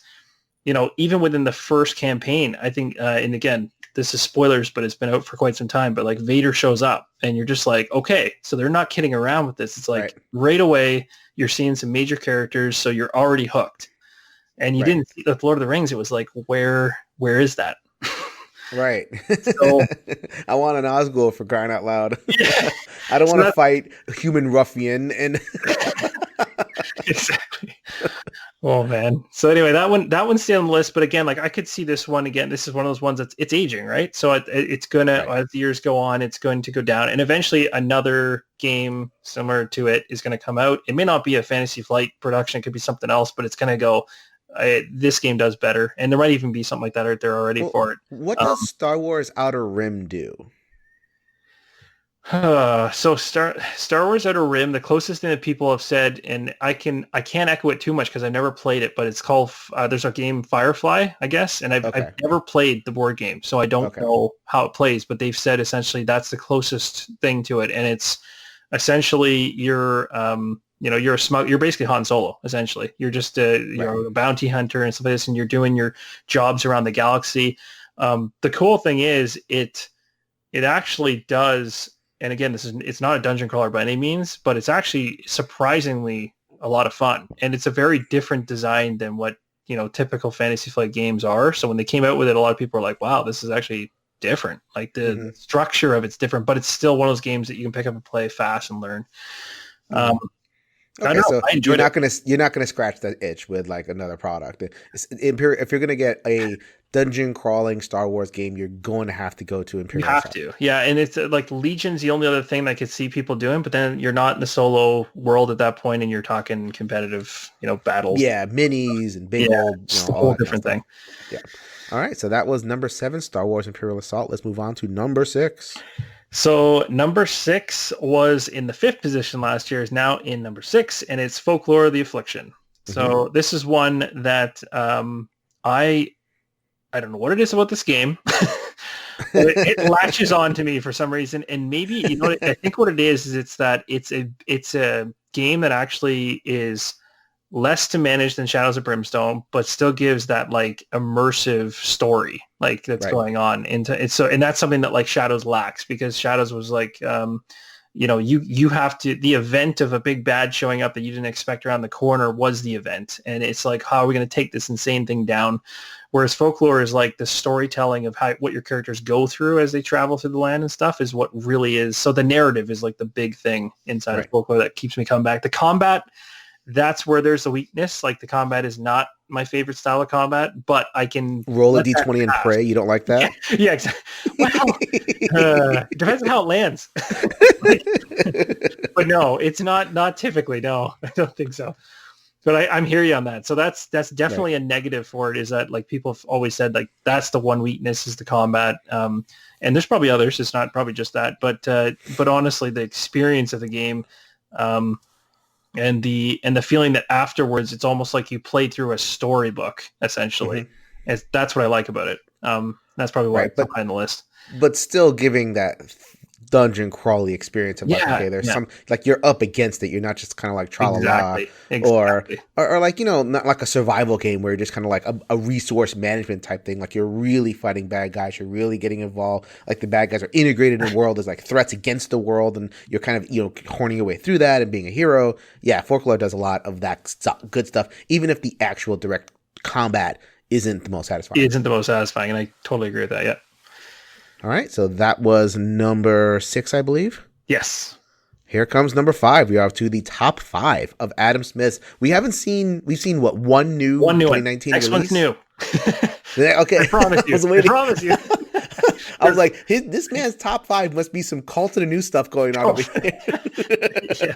even within the first campaign, I think, and again, this is spoilers, but it's been out for quite some time, but like Vader shows up and you're just like, okay, so they're not kidding around with this. It's like right away, you're seeing some major characters. So you're already hooked. And you didn't see with Lord of the Rings. It was like, where is that? Right. So, I want an Osgood for crying out loud. Yeah. I don't want to fight human ruffian and exactly. Oh man. So anyway, that one stayed on the list, but again, like I could see this one again. This is one of those ones it's aging, right? So it's gonna as the years go on, it's going to go down, and eventually another game similar to it is going to come out. It may not be a Fantasy Flight production; it could be something else, but it's going to go. This game does better, and there might even be something like that out there already for it. What does Star Wars Outer Rim do? So Star Wars Outer Rim, the closest thing that people have said, and I can't echo it too much because I've never played it, but it's called there's a game Firefly, I guess, and I've never played the board game, so I don't know how it plays, but they've said essentially that's the closest thing to it, and it's essentially you're basically Han Solo. Essentially, you're just you're a bounty hunter and stuff like this, and you're doing your jobs around the galaxy. The cool thing is it actually does. And again, it's not a dungeon crawler by any means, but it's actually surprisingly a lot of fun. And it's a very different design than what, typical Fantasy Flight games are. So when they came out with it, a lot of people were like, wow, this is actually different. Like the structure of it's different, but it's still one of those games that you can pick up and play fast and learn. Okay, so you're not gonna scratch that itch with like another product. If you're gonna get a dungeon crawling Star Wars game, you're going to have to go to Imperial. You have to, yeah. And it's like Legion's the only other thing that I could see people doing, but then you're not in the solo world at that point, and you're talking competitive, battles. Yeah, minis and big old, a whole different thing. Yeah. All right, so that was number 7, Star Wars Imperial Assault. Let's move on to number 6. So number 6 was in the 5th position last year, is now in number 6, and it's Folklore of the Affliction. So this is one that I don't know what it is about this game. it latches on to me for some reason, and maybe I think what it is it's that it's a game that actually is less to manage than Shadows of Brimstone, but still gives that like immersive story like that's going on into it. So, and that's something that like Shadows lacks, because Shadows was like, you have to, the event of a big bad showing up that you didn't expect around the corner was the event. And it's like, how are we going to take this insane thing down? Whereas Folklore is like the storytelling of what your characters go through as they travel through the land and stuff is what really is. So the narrative is like the big thing inside of Folklore that keeps me coming back. The combat, that's where there's a weakness. Like the combat is not my favorite style of combat, but I can roll a d20 and pray. You don't like that? Yeah, exactly. Well, depends on how it lands. But no, it's not typically. No, I don't think so. But I'm hearing you on that. So that's definitely a negative for it, is that like people have always said like that's the one weakness is the combat. And there's probably others. It's not probably just that. But honestly, the experience of the game, and the feeling that afterwards it's almost like you played through a storybook essentially. That's what I like about it. That's probably why it's high on the list. But still giving that dungeon crawly experience of like, okay, there's some, like, you're up against it. You're not just kind of like tra-la-la. Exactly. Or like, you know, not like a survival game where you're just kind of like a resource management type thing. Like, you're really fighting bad guys. You're really getting involved. Like, the bad guys are integrated in the world as like threats against the world, and you're kind of, you know, horning your way through that and being a hero. Yeah, Folklore does a lot of that good stuff, even if the actual direct combat isn't the most satisfying. And I totally agree with that. Yeah. All right, so that was number 6, I believe. Yes. Here comes number 5. We are to the top 5 of Adam Smith's. We've seen what, one new 2019 Next release? one's new. Okay. I promise you. I was like, this man's top 5 must be some cult of the new stuff going on over here. Yeah.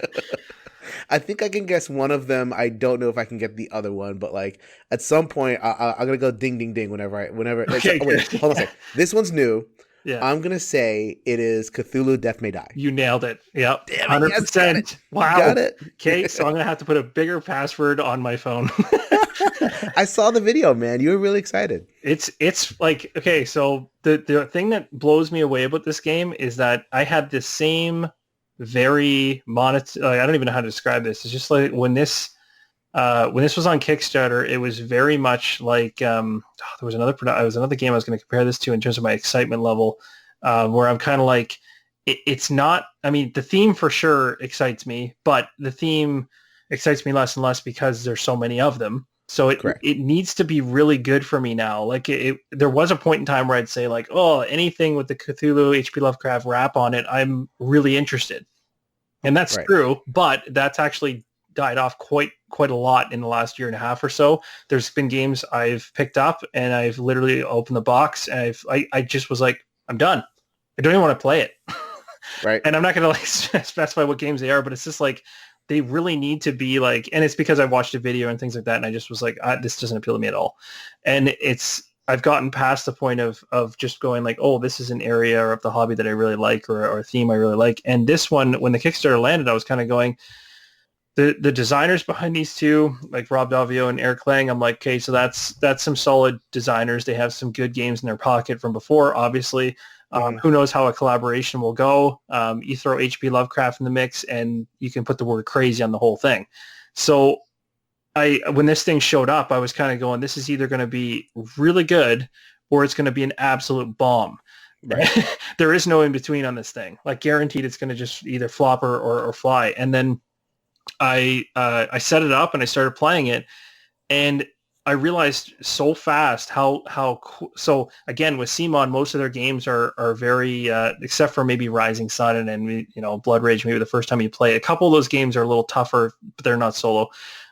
I think I can guess one of them. I don't know if I can get the other one, but like at some point, I'm gonna go ding ding ding whenever. Okay, wait, hold on a second. This one's new. Yeah. I'm gonna say it is Cthulhu Death May Die. You nailed it. Yep. Damn it, 100%. yes, got it. Wow. Got it. Okay, so I'm gonna have to put a bigger password on my phone. I saw the video, man. You were really excited. It's like, okay, so the thing that blows me away about this game is that I had the same very I don't even know how to describe this. It's just like when this was on Kickstarter, it was very much like there was another game I was going to compare this to in terms of my excitement level, where I'm kind of like, it's not. I mean, the theme for sure excites me, but the theme excites me less and less because there's so many of them. So it needs to be really good for me now. Like there was a point in time where I'd say like, oh, anything with the Cthulhu H.P. Lovecraft wrap on it, I'm really interested, and that's true. But that's actually died off quite a lot in the last year and a half or so. There's been games I've picked up and I've literally opened the box and I just was like, I'm done. I don't even want to play it. Right. And I'm not going to like specify what games they are, but it's just like, they really need to be like, and it's because I watched a video and things like that. And I just was like, this doesn't appeal to me at all. And I've gotten past the point of just going like, oh, this is an area of the hobby that I really like or a theme I really like. And this one, when the Kickstarter landed, I was kind of going, the designers behind these two, like Rob Davio and Eric Lang, I'm like, okay, so that's some solid designers. They have some good games in their pocket from before, obviously. Who knows how a collaboration will go? You throw H.P. Lovecraft in the mix and you can put the word crazy on the whole thing. So when this thing showed up, I was kind of going, this is either going to be really good or it's going to be an absolute bomb. Right. There is no in between on this thing. Like guaranteed it's going to just either flop or fly. And then I set it up and I started playing it, and I realized so fast so again with CMON, most of their games are very except for maybe Rising Sun and Blood Rage, maybe the first time you play. A couple of those games are a little tougher, but they're not solo.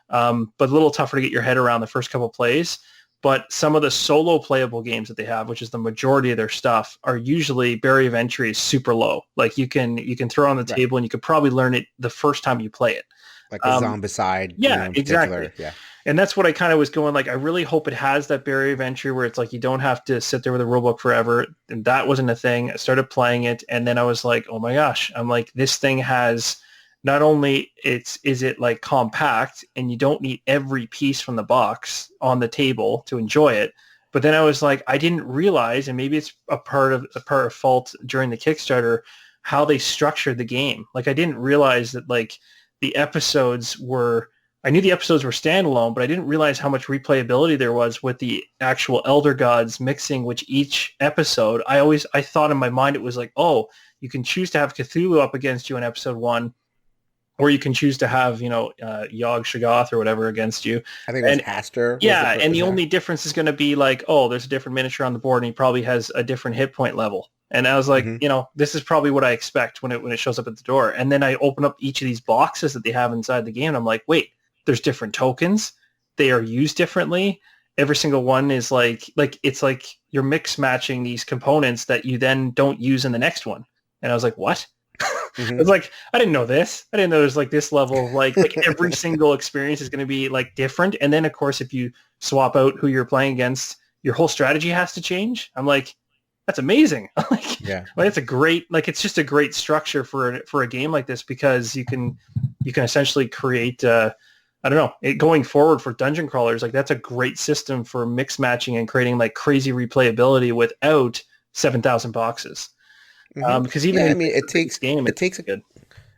But a little tougher to get your head around the first couple plays. But some of the solo playable games that they have, which is the majority of their stuff, are usually barrier of entry is super low. Like you can throw it on the table and you could probably learn it the first time you play it. Like the Zombicide. Yeah, in exactly. Yeah. And that's what I kind of was going like, I really hope it has that barrier of entry where it's like you don't have to sit there with a rulebook forever. And that wasn't a thing. I started playing it and then I was like, oh my gosh, I'm like, this thing has not only is it like compact and you don't need every piece from the box on the table to enjoy it. But then I was like, I didn't realize, and maybe it's a part of fault during the Kickstarter, how they structured the game. Like I didn't realize that like the episodes I knew the episodes were standalone, but I didn't realize how much replayability there was with the actual Elder Gods mixing with each episode. I thought in my mind it was like, oh, you can choose to have Cthulhu up against you in episode 1, or you can choose to have, Yog Shoggoth or whatever against you. I think it was Aster. Yeah, and the only difference is going to be like, oh, there's a different miniature on the board and he probably has a different hit point level. And I was like, this is probably what I expect when it shows up at the door. And then I open up each of these boxes that they have inside the game. And I'm like, wait, there's different tokens. They are used differently. Every single one is like it's like you're mix matching these components that you then don't use in the next one. And I was like, what? I was like, I didn't know this. I didn't know there's like this level of like every single experience is going to be like different. And then of course, if you swap out who you're playing against, your whole strategy has to change. I'm like, that's amazing. Like, it's a great, like, it's just a great structure for a game like this because you can you can essentially create, I don't know, going forward for dungeon crawlers, like that's a great system for mix matching and creating like crazy replayability without 7,000 boxes. Because even in it takes game, good.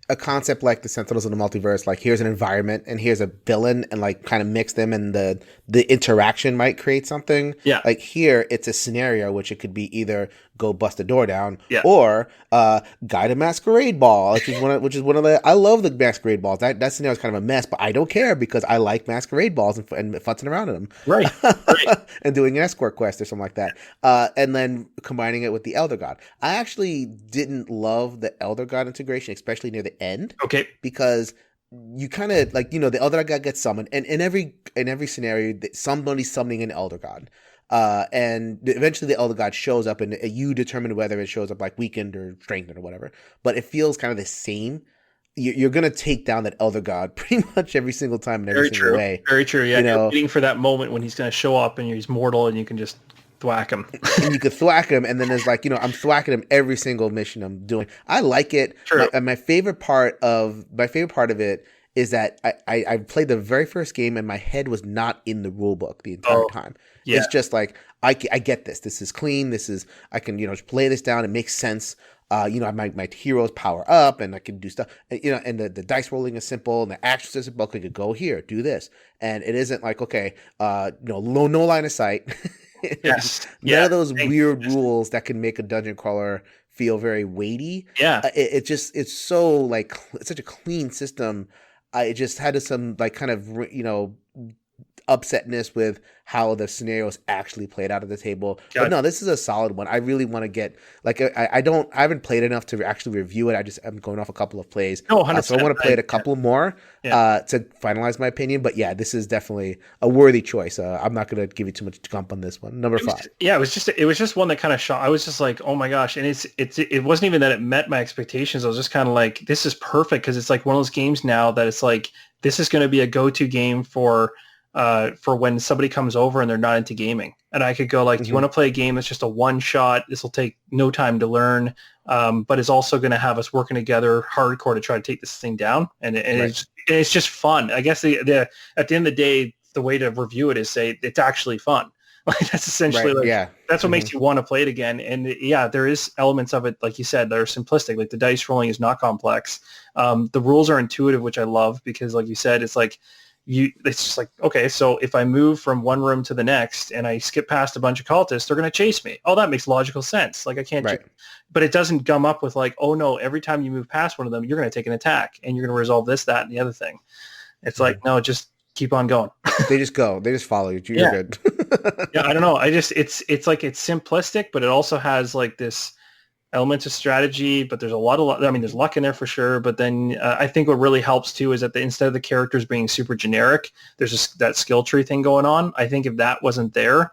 A concept like the Sentinels of the Multiverse, like here's an environment and here's a villain, and like kind of mix them, and the interaction might create something. Yeah. Like here, it's a scenario which it could be either go bust a door down, or guide a masquerade ball, which is one of the. I love the masquerade balls. That scenario is kind of a mess, but I don't care because I like masquerade balls and futzing around in them, right? And doing an escort quest or something like that. And then combining it with the Elder God. I actually didn't love the Elder God integration, especially near the end. Okay, because you kind of like, the Elder God gets summoned, and in every scenario, somebody's summoning an Elder God. And eventually the Elder God shows up, and you determine whether it shows up like weakened or strengthened or whatever. But it feels kind of the same. You're going to take down that Elder God pretty much every single time in every single way. Very true. Yeah, you're waiting for that moment when he's going to show up and he's mortal and you can just thwack him. And you could thwack him, and then there's like, I'm thwacking him every single mission I'm doing. I like it. True. My favorite part of it is that I played the very first game and my head was not in the rule book the entire time. Yeah. It's just like, I get this. This is clean. I can, just play this down. It makes sense. My heroes power up and I can do stuff, and the dice rolling is simple and the actions are simple. I could go here, do this. And it isn't like, okay, no line of sight. Yes. None of those weird rules that can make a dungeon crawler feel very weighty. Yeah. It's so like, it's such a clean system. It just had some like kind of, upsetness with how the scenarios actually played out at the table. But no, this is a solid one. I really want to get like I haven't played enough to actually review it. I'm going off a couple of plays. No, 100%. So I want to play it a couple more to finalize my opinion. But yeah, this is definitely a worthy choice. I'm not going to give you too much jump on this one. Number 5. It was just one that kind of shocked. I was just like, oh my gosh. And it wasn't even that it met my expectations. I was just kind of like, this is perfect, because it's like one of those games now that it's like, this is going to be a go-to game for when somebody comes over and they're not into gaming. And I could go like, do you want to play a game that's just a one shot? This will take no time to learn, but it's also going to have us working together hardcore to try to take this thing down. And it's just fun. I guess at the end of the day, the way to review it is say it's actually fun. Like that's essentially that's what makes you want to play it again. And there is elements of it, like you said, that are simplistic. Like the dice rolling is not complex. The rules are intuitive, which I love, because like you said, it's like, it's just like, okay, so if I move from one room to the next and I skip past a bunch of cultists, they're going to chase me. Oh, that makes logical sense. Like I can't, but it doesn't gum up with like, oh no, every time you move past one of them, you're going to take an attack and you're going to resolve this, that, and the other thing. It's like, no, just keep on going. They just go. They just follow you. You're good. I don't know. It's like, it's simplistic, but it also has like this elements of strategy, but there's a lot of, there's luck in there for sure. But then I think what really helps too is that instead of the characters being super generic, there's just that skill tree thing going on. I think if that wasn't there,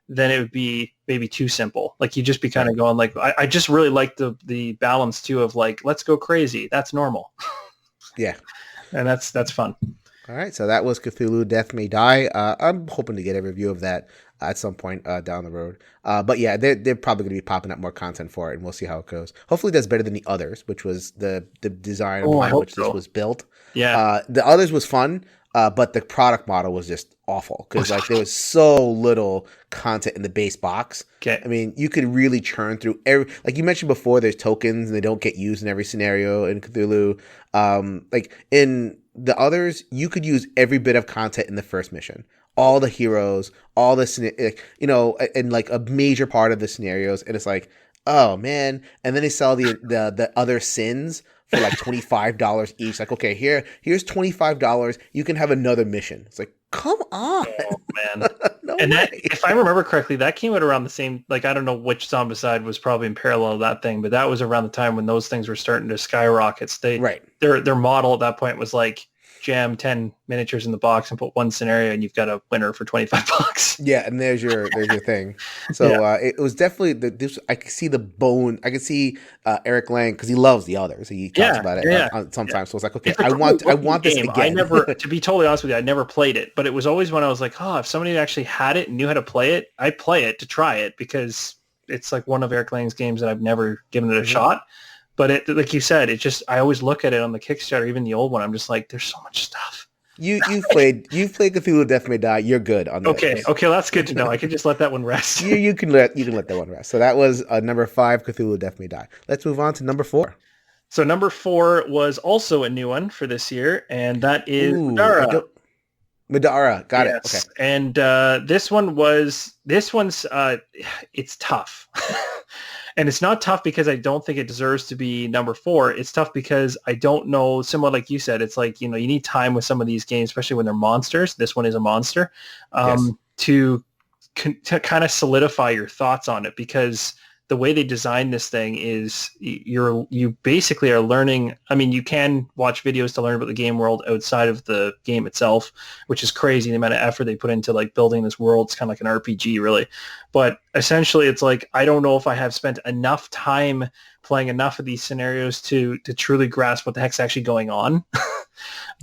then it would be maybe too simple. Like you'd just be kind of going like, I just really like the balance too of like, let's go crazy. That's normal. Yeah. And that's fun. All right. So that was Cthulhu Death May Die. I'm hoping to get a review of that at some point down the road. But yeah, they're probably going to be popping up more content for it, and we'll see how it goes. Hopefully that's better than the others, which was the design upon which this was built. Yeah. The others was fun, but the product model was just awful because like there was so little content in the base box. Okay. I mean, you could really churn through like you mentioned before, there's tokens and they don't get used in every scenario in Cthulhu. Like in the others, you could use every bit of content in the first mission. All the heroes, all the, and like a major part of the scenarios. And it's like, oh man. And then they sell the other sins for like $25 each. Like, okay, here's $25. You can have another mission. It's like, come on. Oh man. No and way. That, if I remember correctly, that came out around the same, like, I don't know which Zombicide was probably in parallel to that thing, but that was around the time when those things were starting to skyrocket. Their model at that point was like, jam 10 miniatures in the box and put one scenario and you've got a winner for $25. Yeah, and there's your thing. So it was definitely this. I could see the bone. I could see Eric Lang because he loves the others. He talks about it sometimes. So it's like, okay, I want this game. again. I never, to be totally honest with you, I never played it, but it was always when I was like, oh, if somebody actually had it and knew how to play it, I'd play it to try it because it's like one of Eric Lang's games that I've never given it a shot. But it, like you said, it just, I always look at it on the Kickstarter, even the old one. I'm just like, there's so much stuff. You've played Cthulhu Death May Die. You're good on that. Okay, well, that's good to know. I can just let that one rest. you can let that one rest. So that was number 5, Cthulhu Death May Die. Let's move on to number 4. So number 4 was also a new one for this year, and that is Madara. Madara, got it. Okay. And this one's it's tough. And it's not tough because I don't think it deserves to be number 4. It's tough because I don't know, similar like you said, it's like, you need time with some of these games, especially when they're monsters. This one is a monster, Yes. to kind of solidify your thoughts on it, because the way they designed this thing is you basically are learning. I mean, you can watch videos to learn about the game world outside of the game itself, which is crazy, the amount of effort they put into like building this world. It's kind of like an RPG, really. But essentially, it's like, I don't know if I have spent enough time playing enough of these scenarios to truly grasp what the heck's actually going on.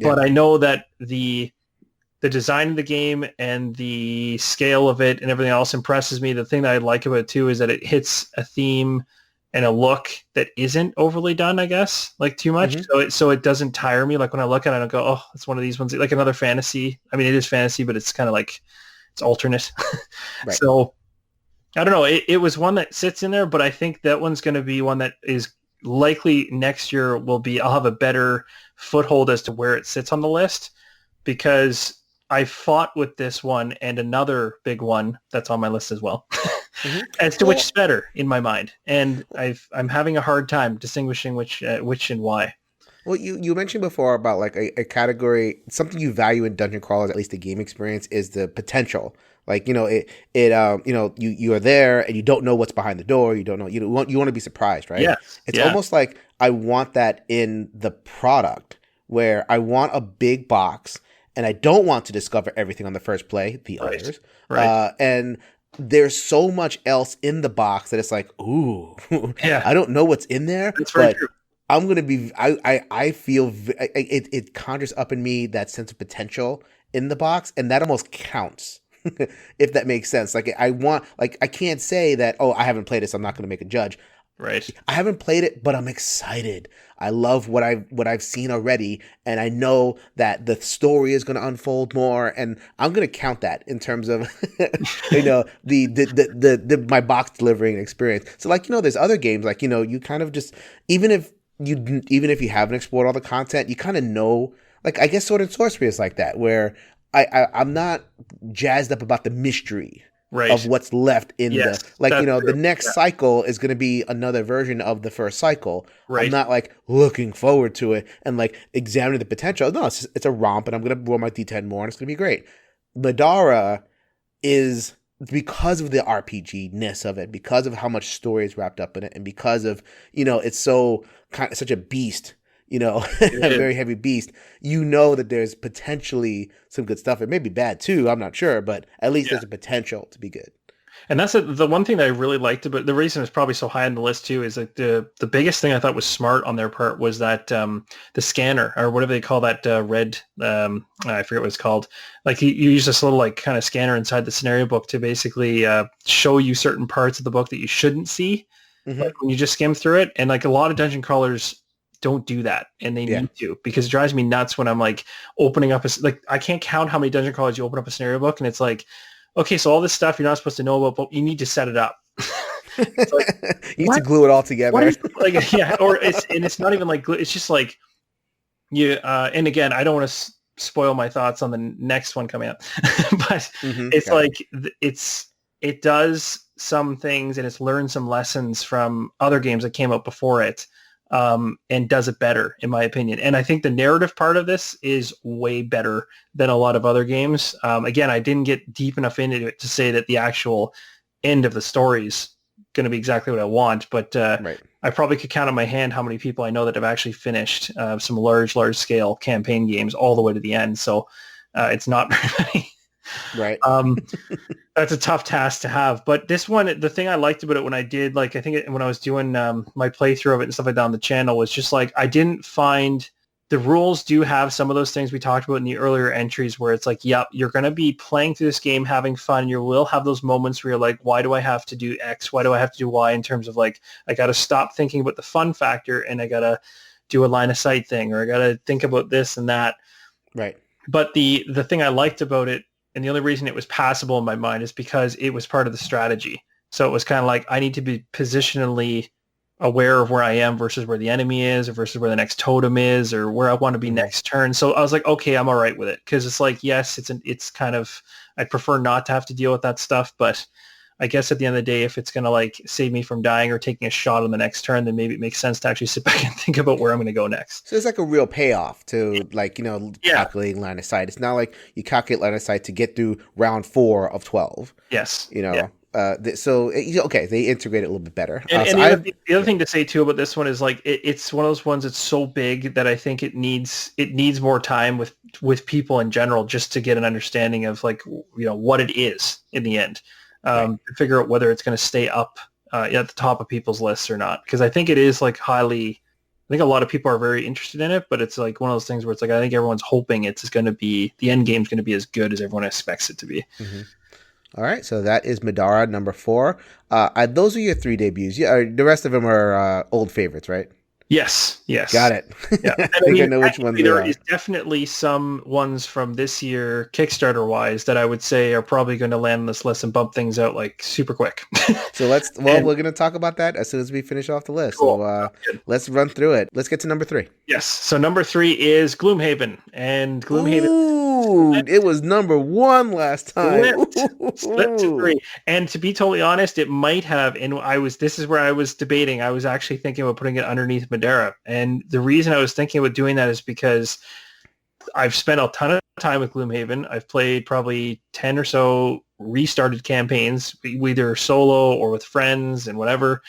But I know that the design of the game and the scale of it and everything else impresses me. The thing that I like about it too is that it hits a theme and a look that isn't overly done, I guess, like too much. Mm-hmm. So it doesn't tire me. Like when I look at it, I don't go, oh, it's one of these ones, like another fantasy. I mean, it is fantasy, but it's kind of like, it's alternate. Right. So I don't know. It was one that sits in there, but I think that one's going to be one that is likely next year I'll have a better foothold as to where it sits on the list, because I fought with this one and another big one that's on my list as well, as to which is better in my mind. And I'm having a hard time distinguishing which and why. Well, you mentioned before about like a category, something you value in dungeon crawlers, at least the game experience, is the potential. Like, you are there and you don't know what's behind the door. You don't know, you want to be surprised, right? Yeah. It's almost like I want that in the product, where I want a big box and I don't want to discover everything on the first play, the others. Right. And there's so much else in the box that it's like, ooh, I don't know what's in there. That's very true. I'm going to be, I feel it conjures up in me that sense of potential in the box, and that almost counts, if that makes sense. Like I can't say that, oh, I haven't played this, I'm not going to make a judge. Right. I haven't played it, but I'm excited. I love what I've seen already, and I know that the story is going to unfold more, and I'm going to count that in terms of the my box delivering experience. So like, there's other games like, you kind of just, even if you haven't explored all the content, you kind of know, like I guess Sword and Sorcery is like that, where I'm not jazzed up about the mystery. Right. Of what's left in the next cycle is going to be another version of the first cycle. Right. I'm not like looking forward to it and like examining the potential. No, it's a romp, and I'm going to roll my D10 more, and it's going to be great. Madara is, because of the RPG-ness of it, because of how much story is wrapped up in it, and because of, it's such a beast. A very heavy beast, that there's potentially some good stuff. It may be bad too, I'm not sure, but at least there's a potential to be good. And that's the one thing that I really liked about the reason it's probably so high on the list too, is like the biggest thing I thought was smart on their part was that the scanner, or whatever they call that red, I forget what it's called. Like you use this little like kind of scanner inside the scenario book to basically show you certain parts of the book that you shouldn't see like, when you just skim through it. And like a lot of dungeon crawlers don't do that, and they need to, because it drives me nuts when I'm like opening up I can't count how many dungeon crawlers you open up a scenario book and it's like, okay, so all this stuff you're not supposed to know about, but you need to set it up. It's like, you need to glue it all together. Or it's not even like glue. It's just like you. And again, I don't want to spoil my thoughts on the next one coming up, but it's like it does some things, and it's learned some lessons from other games that came out before it. And does it better, in my opinion. And I think the narrative part of this is way better than a lot of other games. Again, I didn't get deep enough into it to say that the actual end of the story is going to be exactly what I want, but I probably could count on my hand how many people I know that have actually finished some large scale campaign games all the way to the end. So it's not very many. Right. That's a tough task to have. But this one, the thing I liked about it when I did, like, I think when I was doing my playthrough of it and stuff like that on the channel, was just like, I didn't find the rules do have some of those things we talked about in the earlier entries where it's like, yep, you're going to be playing through this game, having fun. You will have those moments where you're like, why do I have to do X? Why do I have to do Y? In terms of like, I got to stop thinking about the fun factor and I got to do a line of sight thing, or I got to think about this and that. Right. But the thing I liked about it, and the only reason it was passable in my mind, is because it was part of the strategy. So it was kind of like, I need to be positionally aware of where I am versus where the enemy is, or versus where the next totem is, or where I want to be next turn. So I was like, okay, I'm all right with it. Because it's like, yes, it's kind of, I'd prefer not to have to deal with that stuff. But I guess at the end of the day, if it's going to like save me from dying or taking a shot on the next turn, then maybe it makes sense to actually sit back and think about where I'm going to go next. So it's like a real payoff to like, calculating line of sight. It's not like you calculate line of sight to get through round 4 of 12. Yes. Okay, they integrate it a little bit better. And the other thing to say too about this one is like it's one of those ones that's so big that I think it needs more time with people in general just to get an understanding of like what it is in the end, to figure out whether it's going to stay up at the top of people's lists or not. Because I think it is like highly. I think a lot of people are very interested in it, but it's like one of those things where it's like I think everyone's hoping it's going to be the end game's going to be as good as everyone expects it to be. Mm-hmm. All right, so that is Madara number 4. Those are your 3 debuts. Yeah, the rest of them are old favorites, right? Yes. Got it. Yeah. I think I know which ones there is definitely some ones from this year, Kickstarter-wise, that I would say are probably going to land on this list and bump things out like super quick. So we're going to talk about that as soon as we finish off the list. Cool. So let's run through it. Let's get to number 3. Yes. So number 3 is Gloomhaven, and Gloomhaven. Ooh, it was number 1 last time. Slipped to 3. And to be totally honest, it might have. And this is where I was debating. I was actually thinking about putting it underneath Madara. And the reason I was thinking about doing that is because I've spent a ton of time with Gloomhaven. I've played probably 10 or so restarted campaigns, either solo or with friends and whatever.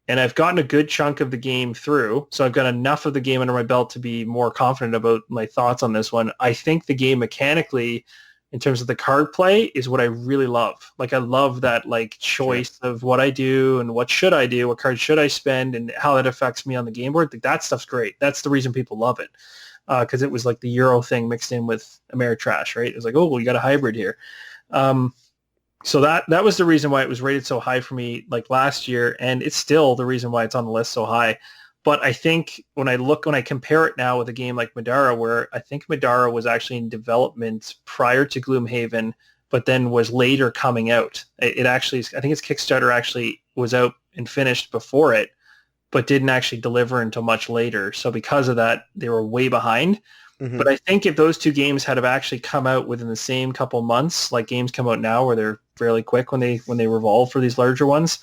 And I've gotten a good chunk of the game through. So I've got enough of the game under my belt to be more confident about my thoughts on this one. I think the game mechanically, in terms of the card play, is what I really love. Like I love that like choice of what I do and what should I do, what cards should I spend, and how that affects me on the game board. Like, that stuff's great. That's the reason people love it. Because it was like the Euro thing mixed in with Ameritrash, right? It was like, oh, well, you got a hybrid here. So that was the reason why it was rated so high for me like last year, and it's still the reason why it's on the list so high. But I think when I compare it now with a game like Madara, where I think Madara was actually in development prior to Gloomhaven, but then was later coming out. It actually, I think its Kickstarter actually was out and finished before it, but didn't actually deliver until much later. So because of that, they were way behind. Mm-hmm. But I think if those two games had have actually come out within the same couple months, like games come out now where they're fairly quick when they revolve for these larger ones,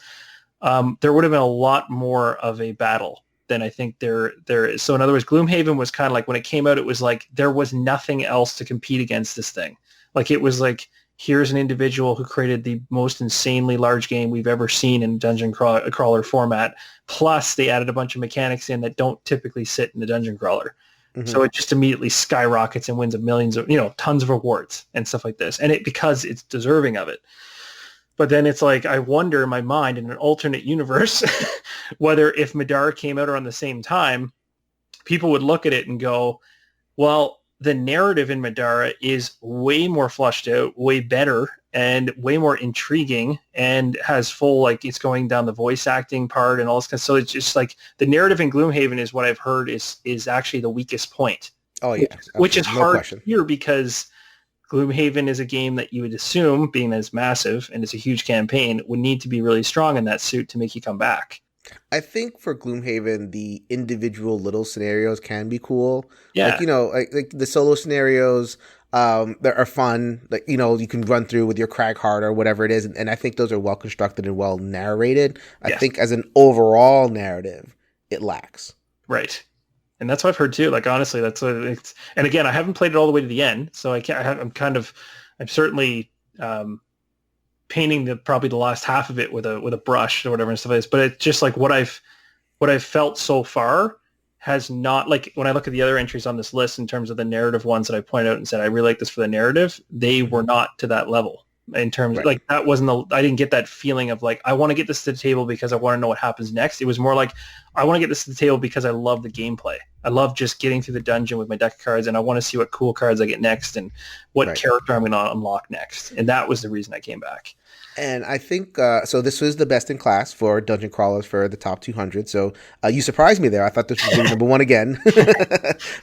there would have been a lot more of a battle than I think there is. So in other words, Gloomhaven was kind of like when it came out, it was like there was nothing else to compete against this thing. Like it was like, here's an individual who created the most insanely large game we've ever seen in dungeon crawler format. Plus they added a bunch of mechanics in that don't typically sit in the dungeon crawler. Mm-hmm. So it just immediately skyrockets and wins millions of, tons of rewards and stuff like this. And because it's deserving of it. But then it's like, I wonder in my mind in an alternate universe, whether if Madara came out around the same time, people would look at it and go, well, the narrative in Madara is way more fleshed out, way better, and way more intriguing, and has full, like, it's going down the voice acting part and all this kind of, so it's just like the narrative in Gloomhaven is what I've heard is actually the weakest point. Oh yeah. Which is hard here because Gloomhaven is a game that you would assume, being that it's massive and it's a huge campaign, would need to be really strong in that suit to make you come back. I think for Gloomhaven, the individual little scenarios can be cool. Yeah. Like the solo scenarios that are fun. Like, you can run through with your Crag Heart or whatever it is. And I think those are well constructed and well narrated. I think as an overall narrative, it lacks. Right. And that's what I've heard too. Like, honestly, that's what it's, and again, I haven't played it all the way to the end. So I'm certainly, painting probably the last half of it with a brush or whatever and stuff like this. But it's just like what I've felt so far has not, like when I look at the other entries on this list in terms of the narrative ones that I point out and said, I really like this for the narrative, they were not to that level. in terms of, Right. like, that wasn't I didn't get that feeling of like, I want to get this to the table because I want to know what happens next. It was more like, I want to get this to the table because I love the gameplay. I love just getting through the dungeon with my deck of cards, and I want to see what cool cards I get next and what Right. character I'm going to unlock next. And that was the reason I came back. And I think so. This was the best in class for dungeon crawlers for the top 200. So you surprised me there. I thought this was going to be number one again.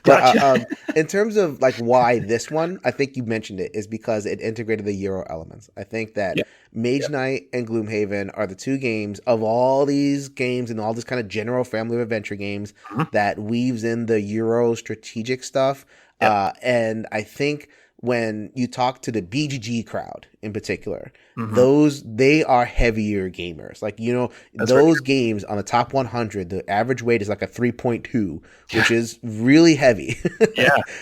But in terms of like why this one, I think you mentioned it is because it integrated the Euro elements. I think that Mage Knight and Gloomhaven are the two games of all these games and all this kind of general family of adventure games that weaves in the Euro strategic stuff. And I think when you talk to the BGG crowd in particular, they are heavier gamers. Like, you know, those games on the top 100, the average weight is like a 3.2, which is really heavy.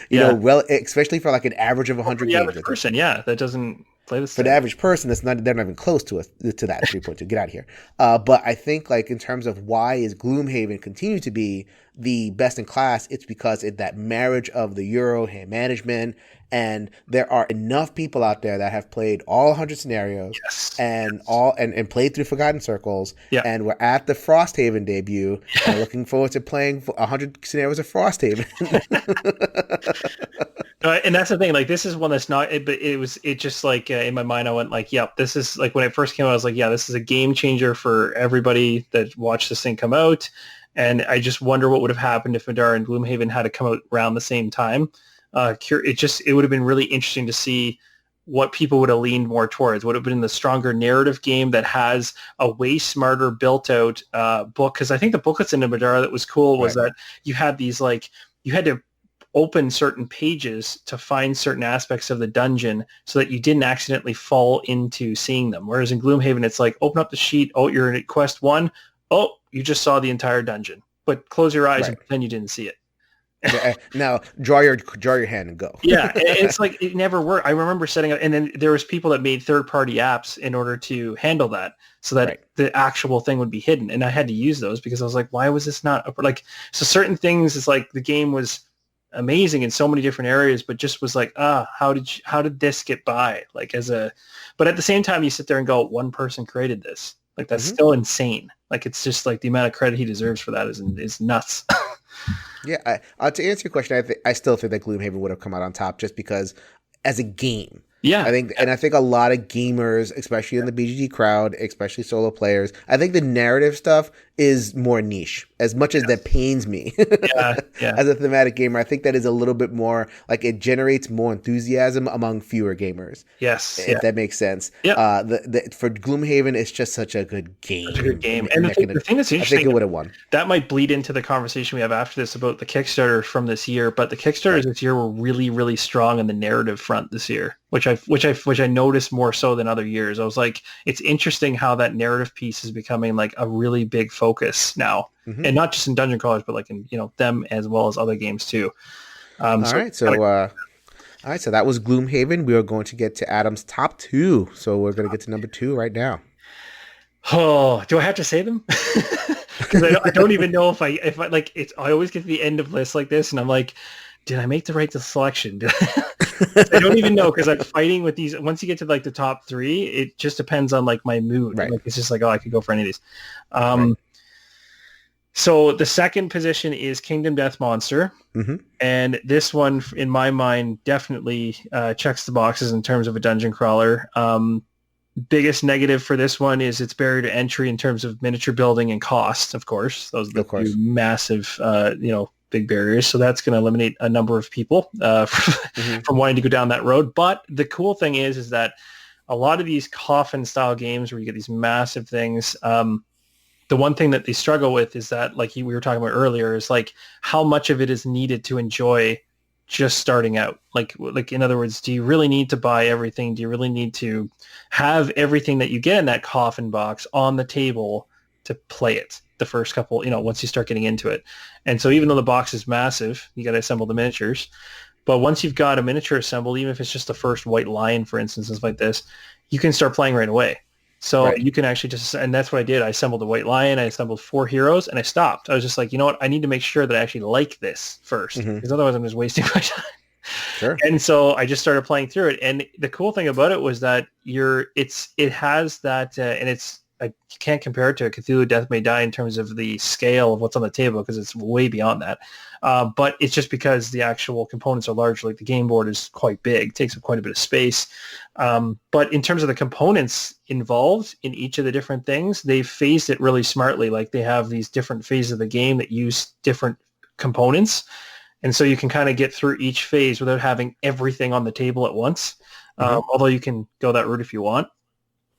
You know, especially for like an average of 100 the games. average person, that doesn't play this for the average person, they're not even close to that 3.2. Get out of here. But I think like in terms of why is Gloomhaven continue to be the best in class, it's because that marriage of the Euro hand management, and there are enough people out there that have played all 100 scenarios and played through Forgotten Circles, and we're at the Frosthaven debut and looking forward to playing 100 scenarios of Frosthaven. And that's the thing, like, this is one that's not, but it just like, in my mind, I went like, yep, this is like, when it first came out, I was like, yeah, this is a game changer for everybody that watched this thing come out. And I just wonder what would have happened if Madara and Gloomhaven had to come out around the same time. It would have been really interesting to see what people would have leaned more towards. Would have been the stronger narrative game that has a way smarter built out book. Because I think the booklets in Madara that was cool was that you had these, like, you had to open certain pages to find certain aspects of the dungeon so that you didn't accidentally fall into seeing them. Whereas in Gloomhaven, it's like, open up the sheet. Oh, you're in quest 1. Oh, you just saw the entire dungeon. But close your eyes and pretend you didn't see it. Now draw your hand and go. It's like it never worked. I remember setting up, and then there was people that made third-party apps in order to handle that, so that the actual thing would be hidden. And I had to use those because I was like, why was this not like? So certain things, it's like the game was amazing in so many different areas, but just was like, how did this get by? Like but at the same time, you sit there and go, one person created this. Like that's still insane. Like it's just like the amount of credit he deserves for that is nuts. Yeah, to answer your question, I still think that Gloomhaven would have come out on top just because as a game. Yeah, I think a lot of gamers, especially in the BGG crowd, especially solo players, I think the narrative stuff is more niche. As much as that pains me as a thematic gamer, I think that is a little bit more like it generates more enthusiasm among fewer gamers. If that makes sense. For Gloomhaven, it's just such a good game. Such a good game. And the thing that's interesting, I think it would have won. That might bleed into the conversation we have after this about the Kickstarter from this year. But the Kickstarters this year were really, really strong on the narrative front this year, which I noticed more so than other years. I was like, it's interesting how that narrative piece is becoming like a really big focus now, and not just in Dungeon Crawlers, but like in them as well as other games too. All right, so that was Gloomhaven. We are going to get to Adam's top 2, so we're going to get to number 2 right now. Oh, do I have to say them? Because I don't even know if I like it's. I always get to the end of lists like this, and I'm like, did I make the right selection? I don't even know, because I'm fighting with these. Once you get to like the top 3, it just depends on like my mood. Like it's just like, I could go for any of these. So the second position is Kingdom Death Monster, and this one, in my mind, definitely checks the boxes in terms of a dungeon crawler. Biggest negative for this one is its barrier to entry in terms of miniature building and cost. Of course, those are the two massive, big barriers. So that's going to eliminate a number of people from wanting to go down that road. But the cool thing is that a lot of these coffin style games where you get these massive things, the one thing that they struggle with is that, like we were talking about earlier, is like how much of it is needed to enjoy just starting out. Like in other words, do you really need to buy everything? Do you really need to have everything that you get in that coffin box on the table to play it the first couple, once you start getting into it? And so even though the box is massive, you got to assemble the miniatures. But once you've got a miniature assembled, even if it's just the first white lion, for instance, stuff like this, you can start playing right away. So you can actually and that's what I did. I assembled a white lion, I assembled 4 heroes, and I stopped. I was just like, you know what? I need to make sure that I actually like this first, because otherwise I'm just wasting my time. Sure. And so I just started playing through it. And the cool thing about it was that it has that, and it's, I can't compare it to a Cthulhu Death May Die in terms of the scale of what's on the table because it's way beyond that. But it's just because the actual components are large, like the game board is quite big, takes up quite a bit of space. But in terms of the components involved in each of the different things, they've phased it really smartly. Like they have these different phases of the game that use different components. And so you can kind of get through each phase without having everything on the table at once. Although you can go that route if you want.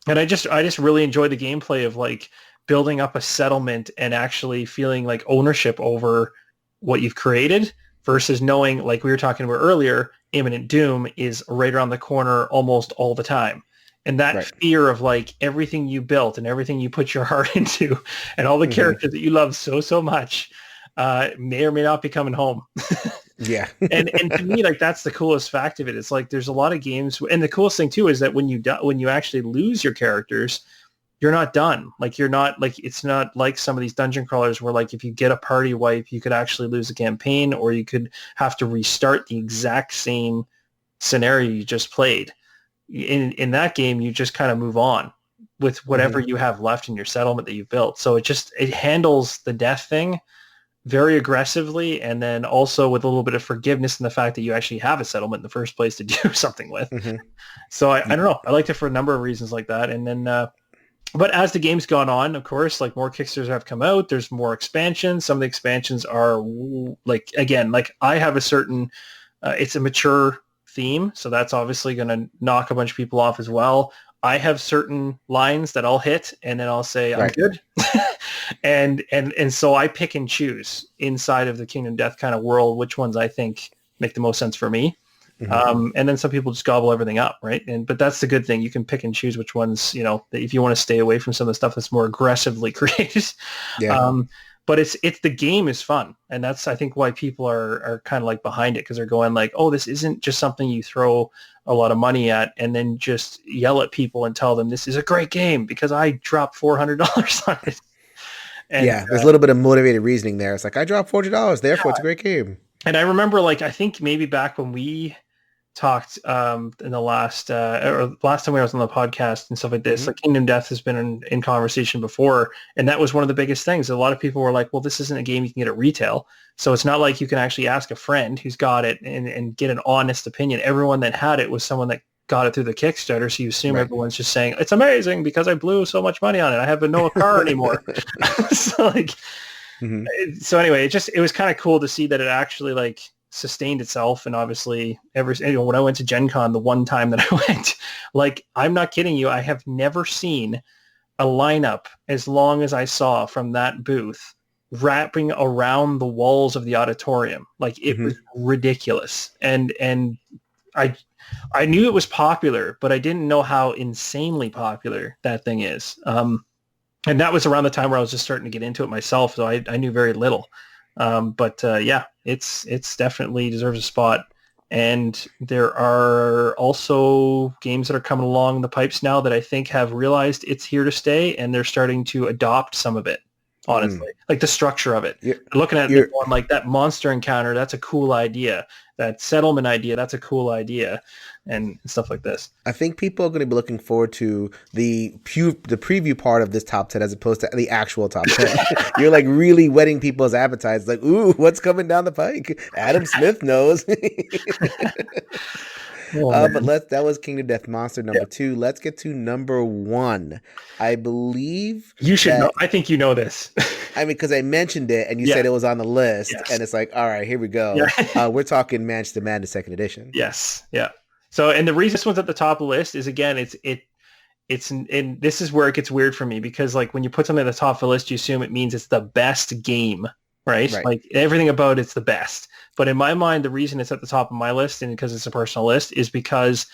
And I just really enjoy the gameplay of like building up a settlement and actually feeling like ownership over what you've created versus knowing, like we were talking about earlier, imminent doom is right around the corner almost all the time. And that fear of like everything you built and everything you put your heart into and all the characters that you love so much may or may not be coming home. Yeah. and to me, like that's the coolest fact of it. It's like there's a lot of games, and the coolest thing too is that when you actually lose your characters, you're not done. Like you're not like it's not like some of these dungeon crawlers where like if you get a party wipe, you could actually lose a campaign, or you could have to restart the exact same scenario you just played. In that game, you just kind of move on with whatever you have left in your settlement that you've built. So it handles the death thing very aggressively, and then also with a little bit of forgiveness in the fact that you actually have a settlement in the first place to do something with. So I don't know. I liked it for a number of reasons like that. And then, but as the game's gone on, of course, like more Kickstarters have come out. There's more expansions. Some of the expansions are like, again, like I have a certain, it's a mature theme. So that's obviously going to knock a bunch of people off as well. I have certain lines that I'll hit and then I'll say, I'm good. And so I pick and choose inside of the Kingdom Death kind of world, which ones I think make the most sense for me. And then some people just gobble everything up. Right. But that's the good thing. You can pick and choose which ones, you know, if you want to stay away from some of the stuff that's more aggressively created. But it's the game is fun. And that's, I think, why people are kind of like behind it, because they're going like, oh, this isn't just something you throw a lot of money at and then just yell at people and tell them this is a great game because I dropped $400 on it. And, there's a little bit of motivated reasoning there. It's like, I dropped $400, therefore it's a great game. And I remember, like, I think maybe back when we talked in the last or last time we was on the podcast and stuff like this, like Kingdom Death has been in conversation before, and that was one of the biggest things. A lot of people were like, well, this isn't a game you can get at retail, so it's not like you can actually ask a friend who's got it and get an honest opinion. Everyone that had it was someone that got it through the Kickstarter, so you assume everyone's just saying it's amazing because I blew so much money on it, I have no car anymore. So like so anyway, it was kind of cool to see that it actually like sustained itself. And obviously when I went to Gen Con, the one time that I went, like, I'm not kidding you, I have never seen a lineup as long as I saw from that booth wrapping around the walls of the auditorium. Like it was ridiculous. And I knew it was popular, but I didn't know how insanely popular that thing is. And that was around the time where I was just starting to get into it myself, so I knew very little. But it's definitely deserves a spot. And there are also games that are coming along the pipes now that I think have realized it's here to stay, and they're starting to adopt some of it, honestly. Like the structure of it. Looking at it going like that monster encounter, that's a cool idea. That settlement idea, that's a cool idea, and stuff like this. I think people are going to be looking forward to the preview part of this top 10 as opposed to the actual top 10. You're like really whetting people's appetites. Like, ooh, what's coming down the pike? Adam Smith knows. But that was Kingdom Death Monster number 2. Let's get to number 1. I believe you should know. I think you know this. I mean, because I mentioned it and you said it was on the list, and it's like, all right, here we go. We're talking Manchester Madness 2nd edition. Yes, yeah. So, and the reason this one's at the top of the list is, again, it's and this is where it gets weird for me, because like when you put something at the top of the list, you assume it means it's the best game, right? Like everything about it's the best. But in my mind, the reason it's at the top of my list, and because it's a personal list, is because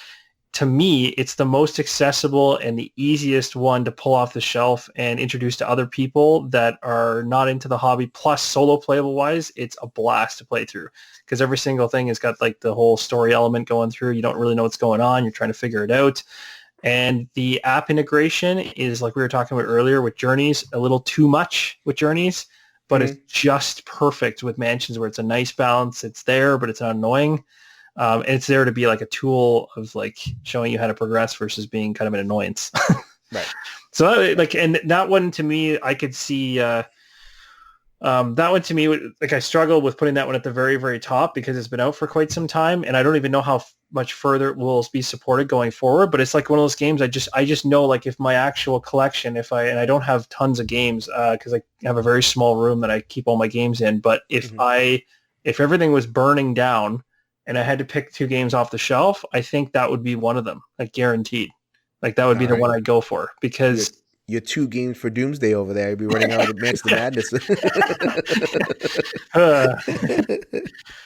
to me, it's the most accessible and the easiest one to pull off the shelf and introduce to other people that are not into the hobby. Plus, solo playable wise, it's a blast to play through, because every single thing has got like the whole story element going through. You don't really know what's going on. You're trying to figure it out. And the app integration is, like we were talking about earlier with Journeys, a little too much with Journeys, but it's just perfect with Mansions, where it's a nice balance. It's there, but it's not annoying. And it's there to be like a tool of like showing you how to progress versus being kind of an annoyance. Right. So like, and that one to me, I could see, that one to me, like I struggled with putting that one at the very, very top because it's been out for quite some time, and I don't even know how much further it will be supported going forward. But it's like one of those games I just know, like, if my actual collection, and I don't have tons of games because I have a very small room that I keep all my games in. But if if everything was burning down and I had to pick 2 games off the shelf, I think that would be one of them, like guaranteed. Like that would be the one I'd go for because. Your 2 games for Doomsday over there. You'd be running out of Manchester Madness.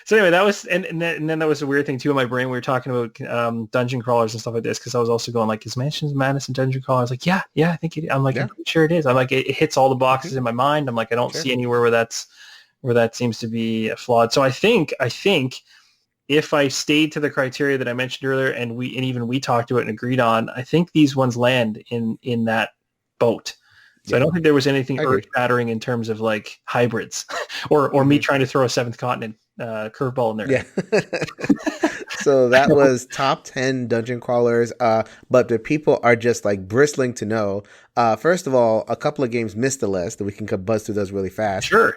So anyway, that was, and then that was a weird thing too in my brain. We were talking about dungeon crawlers and stuff like this because I was also going like, is Manchester Madness and dungeon crawler? I was like, yeah, I think it. I'm like, I'm pretty sure it is. I'm like, it hits all the boxes in my mind. I'm like, I don't see anywhere where that seems to be flawed. So I think if I stayed to the criteria that I mentioned earlier, and even we talked about and agreed on, I think these ones land in that boat. So I don't think there was anything earth-shattering in terms of like hybrids or me trying to throw a Seventh Continent curveball in there. Yeah. So that was top 10 dungeon crawlers. But the people are just like bristling to know. First of all, a couple of games missed the list, and we can buzz through those really fast. Sure.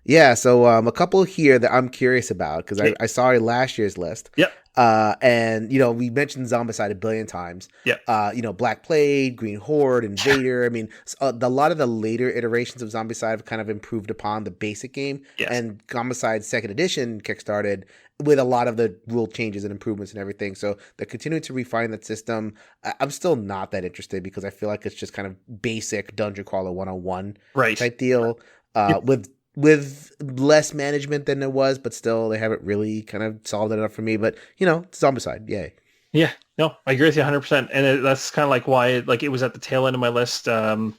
Yeah. So a couple here that I'm curious about because I saw last year's list. Yep. And we mentioned Zombicide a billion times. Yeah. Black Plague, Green Horde, Invader. I mean, a lot of the later iterations of Zombicide have kind of improved upon the basic game. Yes. And Zombicide Second Edition kickstarted with a lot of the rule changes and improvements and everything. So they're continuing to refine that system. I'm still not that interested because I feel like it's just kind of basic Dungeon Crawler 101 type deal. With less management than there was, but still they haven't really kind of solved it enough for me. But, Zombicide, yay. Yeah, no, I agree with you 100%. And that's kind of like why it was at the tail end of my list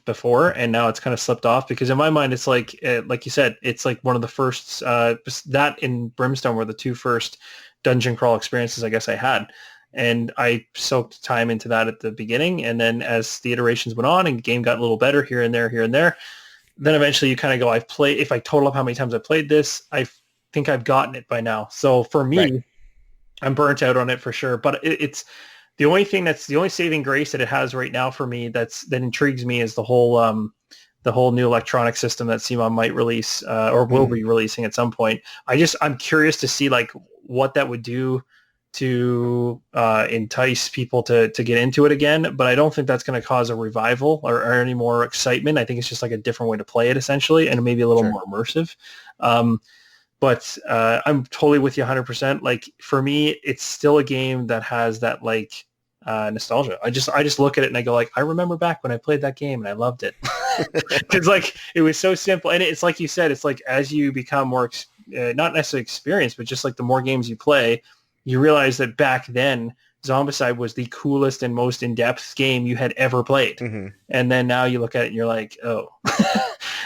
before, and now it's kind of slipped off because in my mind, it's like you said, it's like one of the first, that and Brimstone were the 2 first dungeon crawl experiences I guess I had. And I soaked time into that at the beginning. And then as the iterations went on and the game got a little better here and there, then eventually you kind of go, if I total up how many times I played this, I think I've gotten it by now. So for me, I'm burnt out on it for sure. But it's the only thing the only saving grace that it has right now for me that intrigues me is the whole new electronic system that CMON might release or will be releasing at some point. I'm curious to see like what that would do to entice people to get into it again, but I don't think that's going to cause a revival or any more excitement. I think it's just like a different way to play it essentially, and maybe a little more immersive. But I'm totally with you 100%. Like for me, it's still a game that has that like nostalgia. I just look at it and I go like, I remember back when I played that game and I loved it. Because like it was so simple, and it's like you said, it's like as you become more not necessarily experienced, but just like the more games you play, you realize that back then Zombicide was the coolest and most in-depth game you had ever played. And then now you look at it and you're like, oh.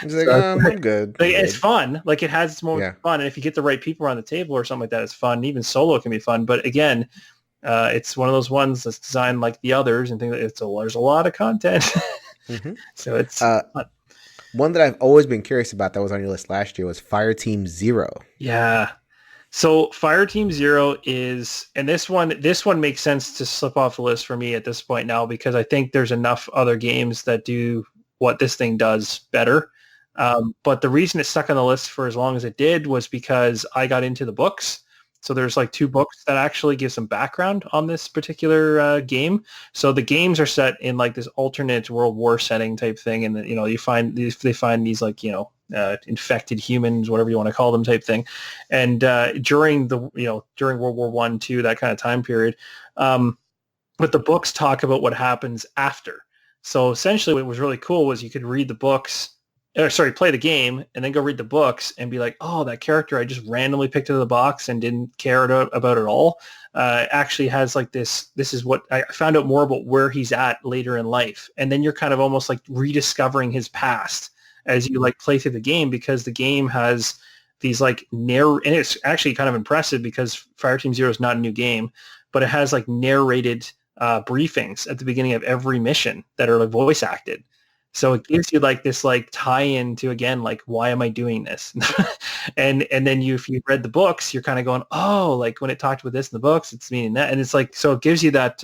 It's like, I'm good. It's fun. Like it has its moments of fun. And if you get the right people around the table or something like that, it's fun. Even solo can be fun. But again, it's one of those ones that's designed like the others and there's a lot of content. So it's fun. One that I've always been curious about that was on your list last year was Fireteam Zero. Yeah. So Fireteam Zero is, and this one makes sense to slip off the list for me at this point now because I think there's enough other games that do what this thing does better. But the reason it stuck on the list for as long as it did was because I got into the books. So there's like 2 books that actually give some background on this particular game. So the games are set in like this alternate World War setting type thing, and they find these like infected humans, whatever you want to call them, type thing. And during World War I, II, that kind of time period. But the books talk about what happens after. So essentially, what was really cool was you could read the books. Play the game and then go read the books and be like, oh, that character I just randomly picked out of the box and didn't care about at all actually has like this is what I found out more about where he's at later in life. And then you're kind of almost like rediscovering his past as you like play through the game, because the game has these like and it's actually kind of impressive because Fireteam Zero is not a new game, but it has like narrated briefings at the beginning of every mission that are like voice acted. So it gives you like this like tie-in to, again, like, why am I doing this? and then if you read the books, you're kind of going, oh, like when it talked about this in the books, it's meaning that. And it's like, so it gives you that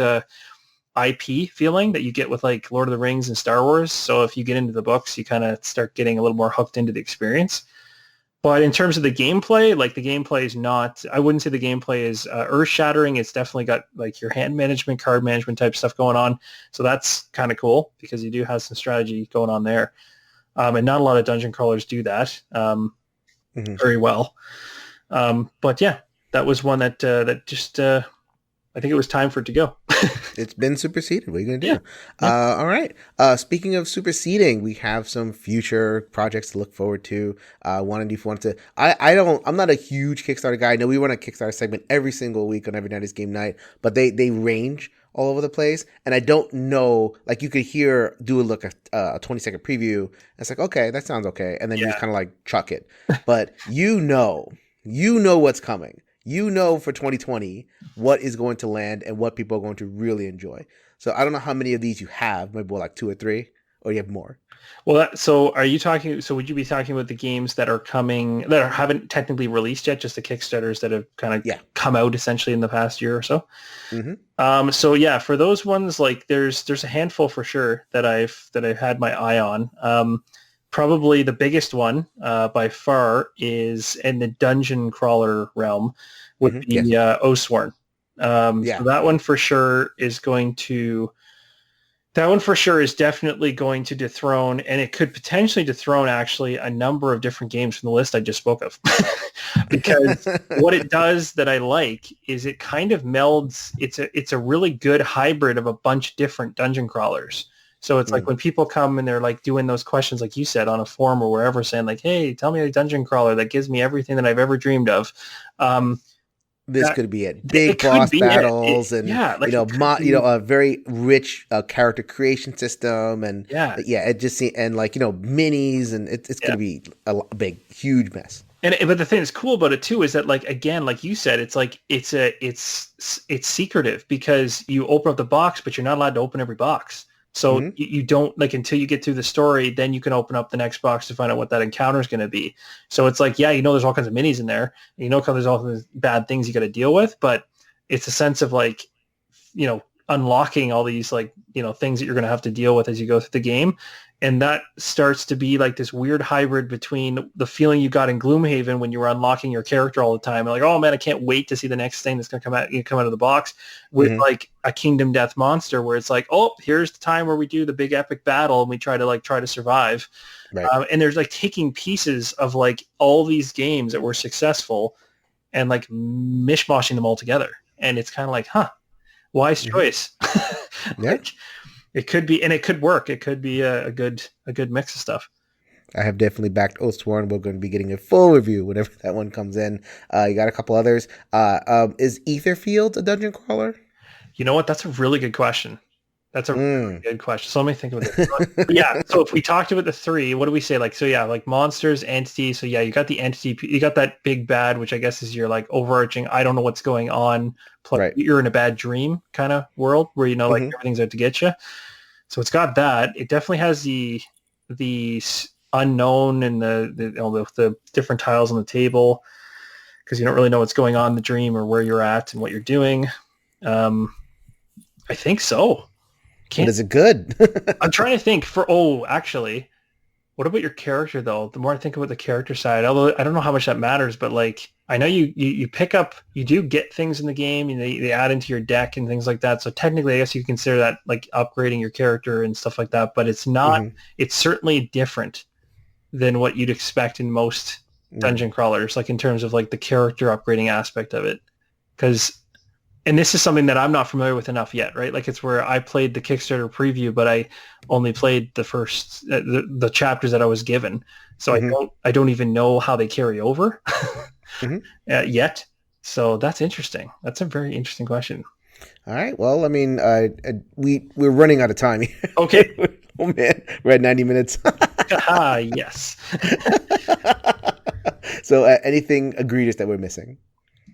IP feeling that you get with like Lord of the Rings and Star Wars. So if you get into the books, you kind of start getting a little more hooked into the experience. But in terms of the gameplay, like the gameplay is not, I wouldn't say the gameplay is earth-shattering. It's definitely got like your hand management, card management type stuff going on. So that's kind of cool because you do have some strategy going on there. And not a lot of dungeon crawlers do that very well. But yeah, that was one that just, I think it was time for it to go. It's been superseded. What are you going to do? Yeah. All right. Speaking of superseding, we have some future projects to look forward to. One, if you want to, I'm not a huge Kickstarter guy. I know we run a Kickstarter segment every single week on Every Night is Game Night, but they range all over the place. And I don't know, like you could do a 20-second preview. It's like, okay, that sounds okay. And then you just kind of like chuck it. But you know what's coming. You know for 2020 what is going to land and what people are going to really enjoy. So I don't know how many of these you have, maybe like 2 or 3, or you have more. Well, so would you be talking about the games that are coming, haven't technically released yet, just the Kickstarters that have kind of come out essentially in the past year or so? Mm-hmm. So yeah, for those ones, like there's a handful for sure that I've had my eye on. Probably the biggest one by far is in the dungeon crawler realm would be Oathsworn. So that one for sure is definitely going to dethrone, and it could potentially dethrone actually a number of different games from the list I just spoke of. Because what it does that I like is it kind of melds, it's a really good hybrid of a bunch of different dungeon crawlers. So it's like when people come and they're like doing those questions, like you said, on a forum or wherever, saying like, hey, tell me a dungeon crawler that gives me everything that I've ever dreamed of. This could be it. Big boss battles and a very rich character creation system and it just and like minis, and it's going to be a big huge mess. But the thing that's cool about it too is that, like, again, like you said, it's like it's secretive because you open up the box, but you're not allowed to open every box. So you don't, like, until you get through the story, then you can open up the next box to find out what that encounter is going to be. So it's like, there's all kinds of minis in there. There's all kinds of bad things you got to deal with, but it's a sense of like, unlocking all these like, things that you're going to have to deal with as you go through the game. And that starts to be like this weird hybrid between the feeling you got in Gloomhaven when you were unlocking your character all the time. Like, oh man, I can't wait to see the next thing that's going to come out of the box with like a Kingdom Death Monster, where it's like, oh, here's the time where we do the big epic battle and we try to survive. Right. And there's like taking pieces of like all these games that were successful and like mishmashing them all together. And it's kind of like, wise choice. Like, it could be, and it could work. It could be a good mix of stuff. I have definitely backed Oathsworn. We're going to be getting a full review whenever that one comes in. You got a couple others. Is Aetherfield a dungeon crawler? You know what? That's a really good question. That's a really good question. So let me think about it. So if we talked about the 3, what do we say? Like, so like monsters, entities. So you got the entity, you got that big bad, which I guess is your like overarching, I don't know what's going on. Plus you're in a bad dream kind of world where, like everything's out to get you. So it's got that. It definitely has the unknown and the different tiles on the table, because you don't really know what's going on in the dream or where you're at and what you're doing. I think so. But is it good? I'm trying to think actually, what about your character though? The more I think about the character side, although I don't know how much that matters, but like, I know you pick up, you do get things in the game and they add into your deck and things like that. So technically I guess you consider that like upgrading your character and stuff like that, but it's not, it's certainly different than what you'd expect in most dungeon crawlers, like in terms of like the character upgrading aspect of it. And this is something that I'm not familiar with enough yet, right? Like, it's where I played the Kickstarter preview, but I only played the first the chapters that I was given, so I don't even know how they carry over yet. So that's interesting. That's a very interesting question. All right. Well, I mean, we're running out of time here. Okay. Oh man, we're at 90 minutes. Yes. So, anything egregious that we're missing?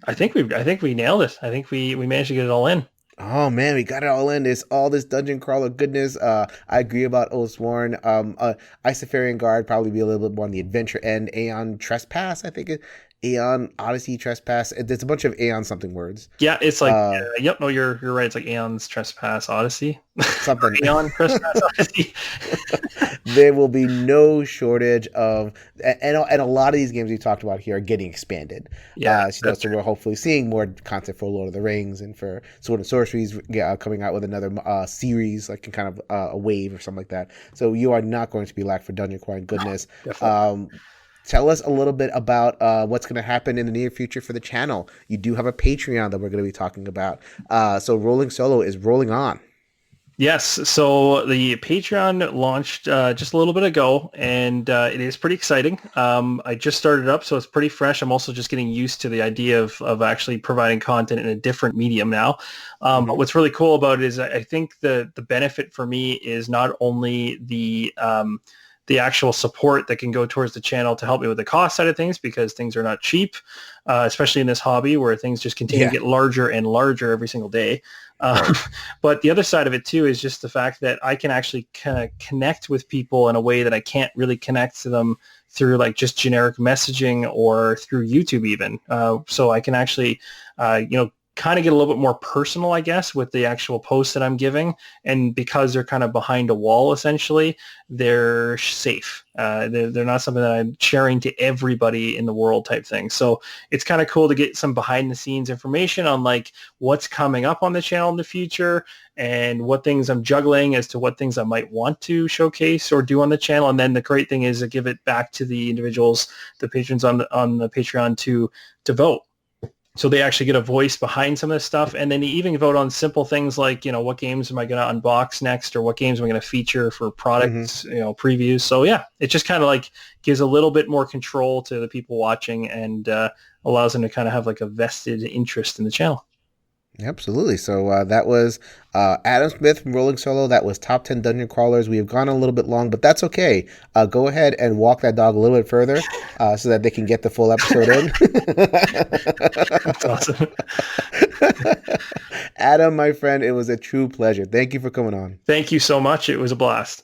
I think we nailed it. I think we managed to get it all in. Oh man, we got it all in. There's all this dungeon crawler goodness. I agree about Oathsworn. Isofarian Guard probably be a little bit more on the adventure end. Aeon Trespass, I think. Aeon Odyssey Trespass. There's a bunch of Aeon something words. Yeah, it's like yep. No, you're right. It's like Aeon's Trespass Odyssey. Something. Aeon Trespass Odyssey. There will be no shortage of, and a lot of these games we talked about here are getting expanded. Yeah, so we're hopefully seeing more content for Lord of the Rings and for Sword and Sorceries coming out with another series, like kind of a wave or something like that. So you are not going to be lack for dungeon crawling goodness. Tell us a little bit about what's going to happen in the near future for the channel. You do have a Patreon that we're going to be talking about. So Rolling Solo is rolling on. Yes, so the Patreon launched just a little bit ago, and it is pretty exciting. I just started up, so it's pretty fresh. I'm also just getting used to the idea of actually providing content in a different medium now. But what's really cool about it is I think the benefit for me is not only the actual support that can go towards the channel to help me with the cost side of things, because things are not cheap, especially in this hobby where things just continue to get larger and larger every single day. But the other side of it too is just the fact that I can actually kind of connect with people in a way that I can't really connect to them through like just generic messaging or through YouTube even. So I can actually, kind of get a little bit more personal, I guess, with the actual posts that I'm giving. And because they're kind of behind a wall, essentially, they're safe. They're not something that I'm sharing to everybody in the world type thing. So it's kind of cool to get some behind the scenes information on like what's coming up on the channel in the future and what things I'm juggling as to what things I might want to showcase or do on the channel. And then the great thing is to give it back to the individuals, the patrons on the Patreon to vote. So they actually get a voice behind some of this stuff. And then you even vote on simple things like, what games am I going to unbox next, or what games am I going to feature for products, previews. So yeah, it just kind of like gives a little bit more control to the people watching and allows them to kind of have like a vested interest in the channel. Absolutely. So that was Adam Smith from Rolling Solo. That was Top 10 Dungeon Crawlers. We have gone a little bit long, but that's okay. Go ahead and walk that dog a little bit further so that they can get the full episode in. That's awesome. Adam, my friend, it was a true pleasure. Thank you for coming on. Thank you so much. It was a blast.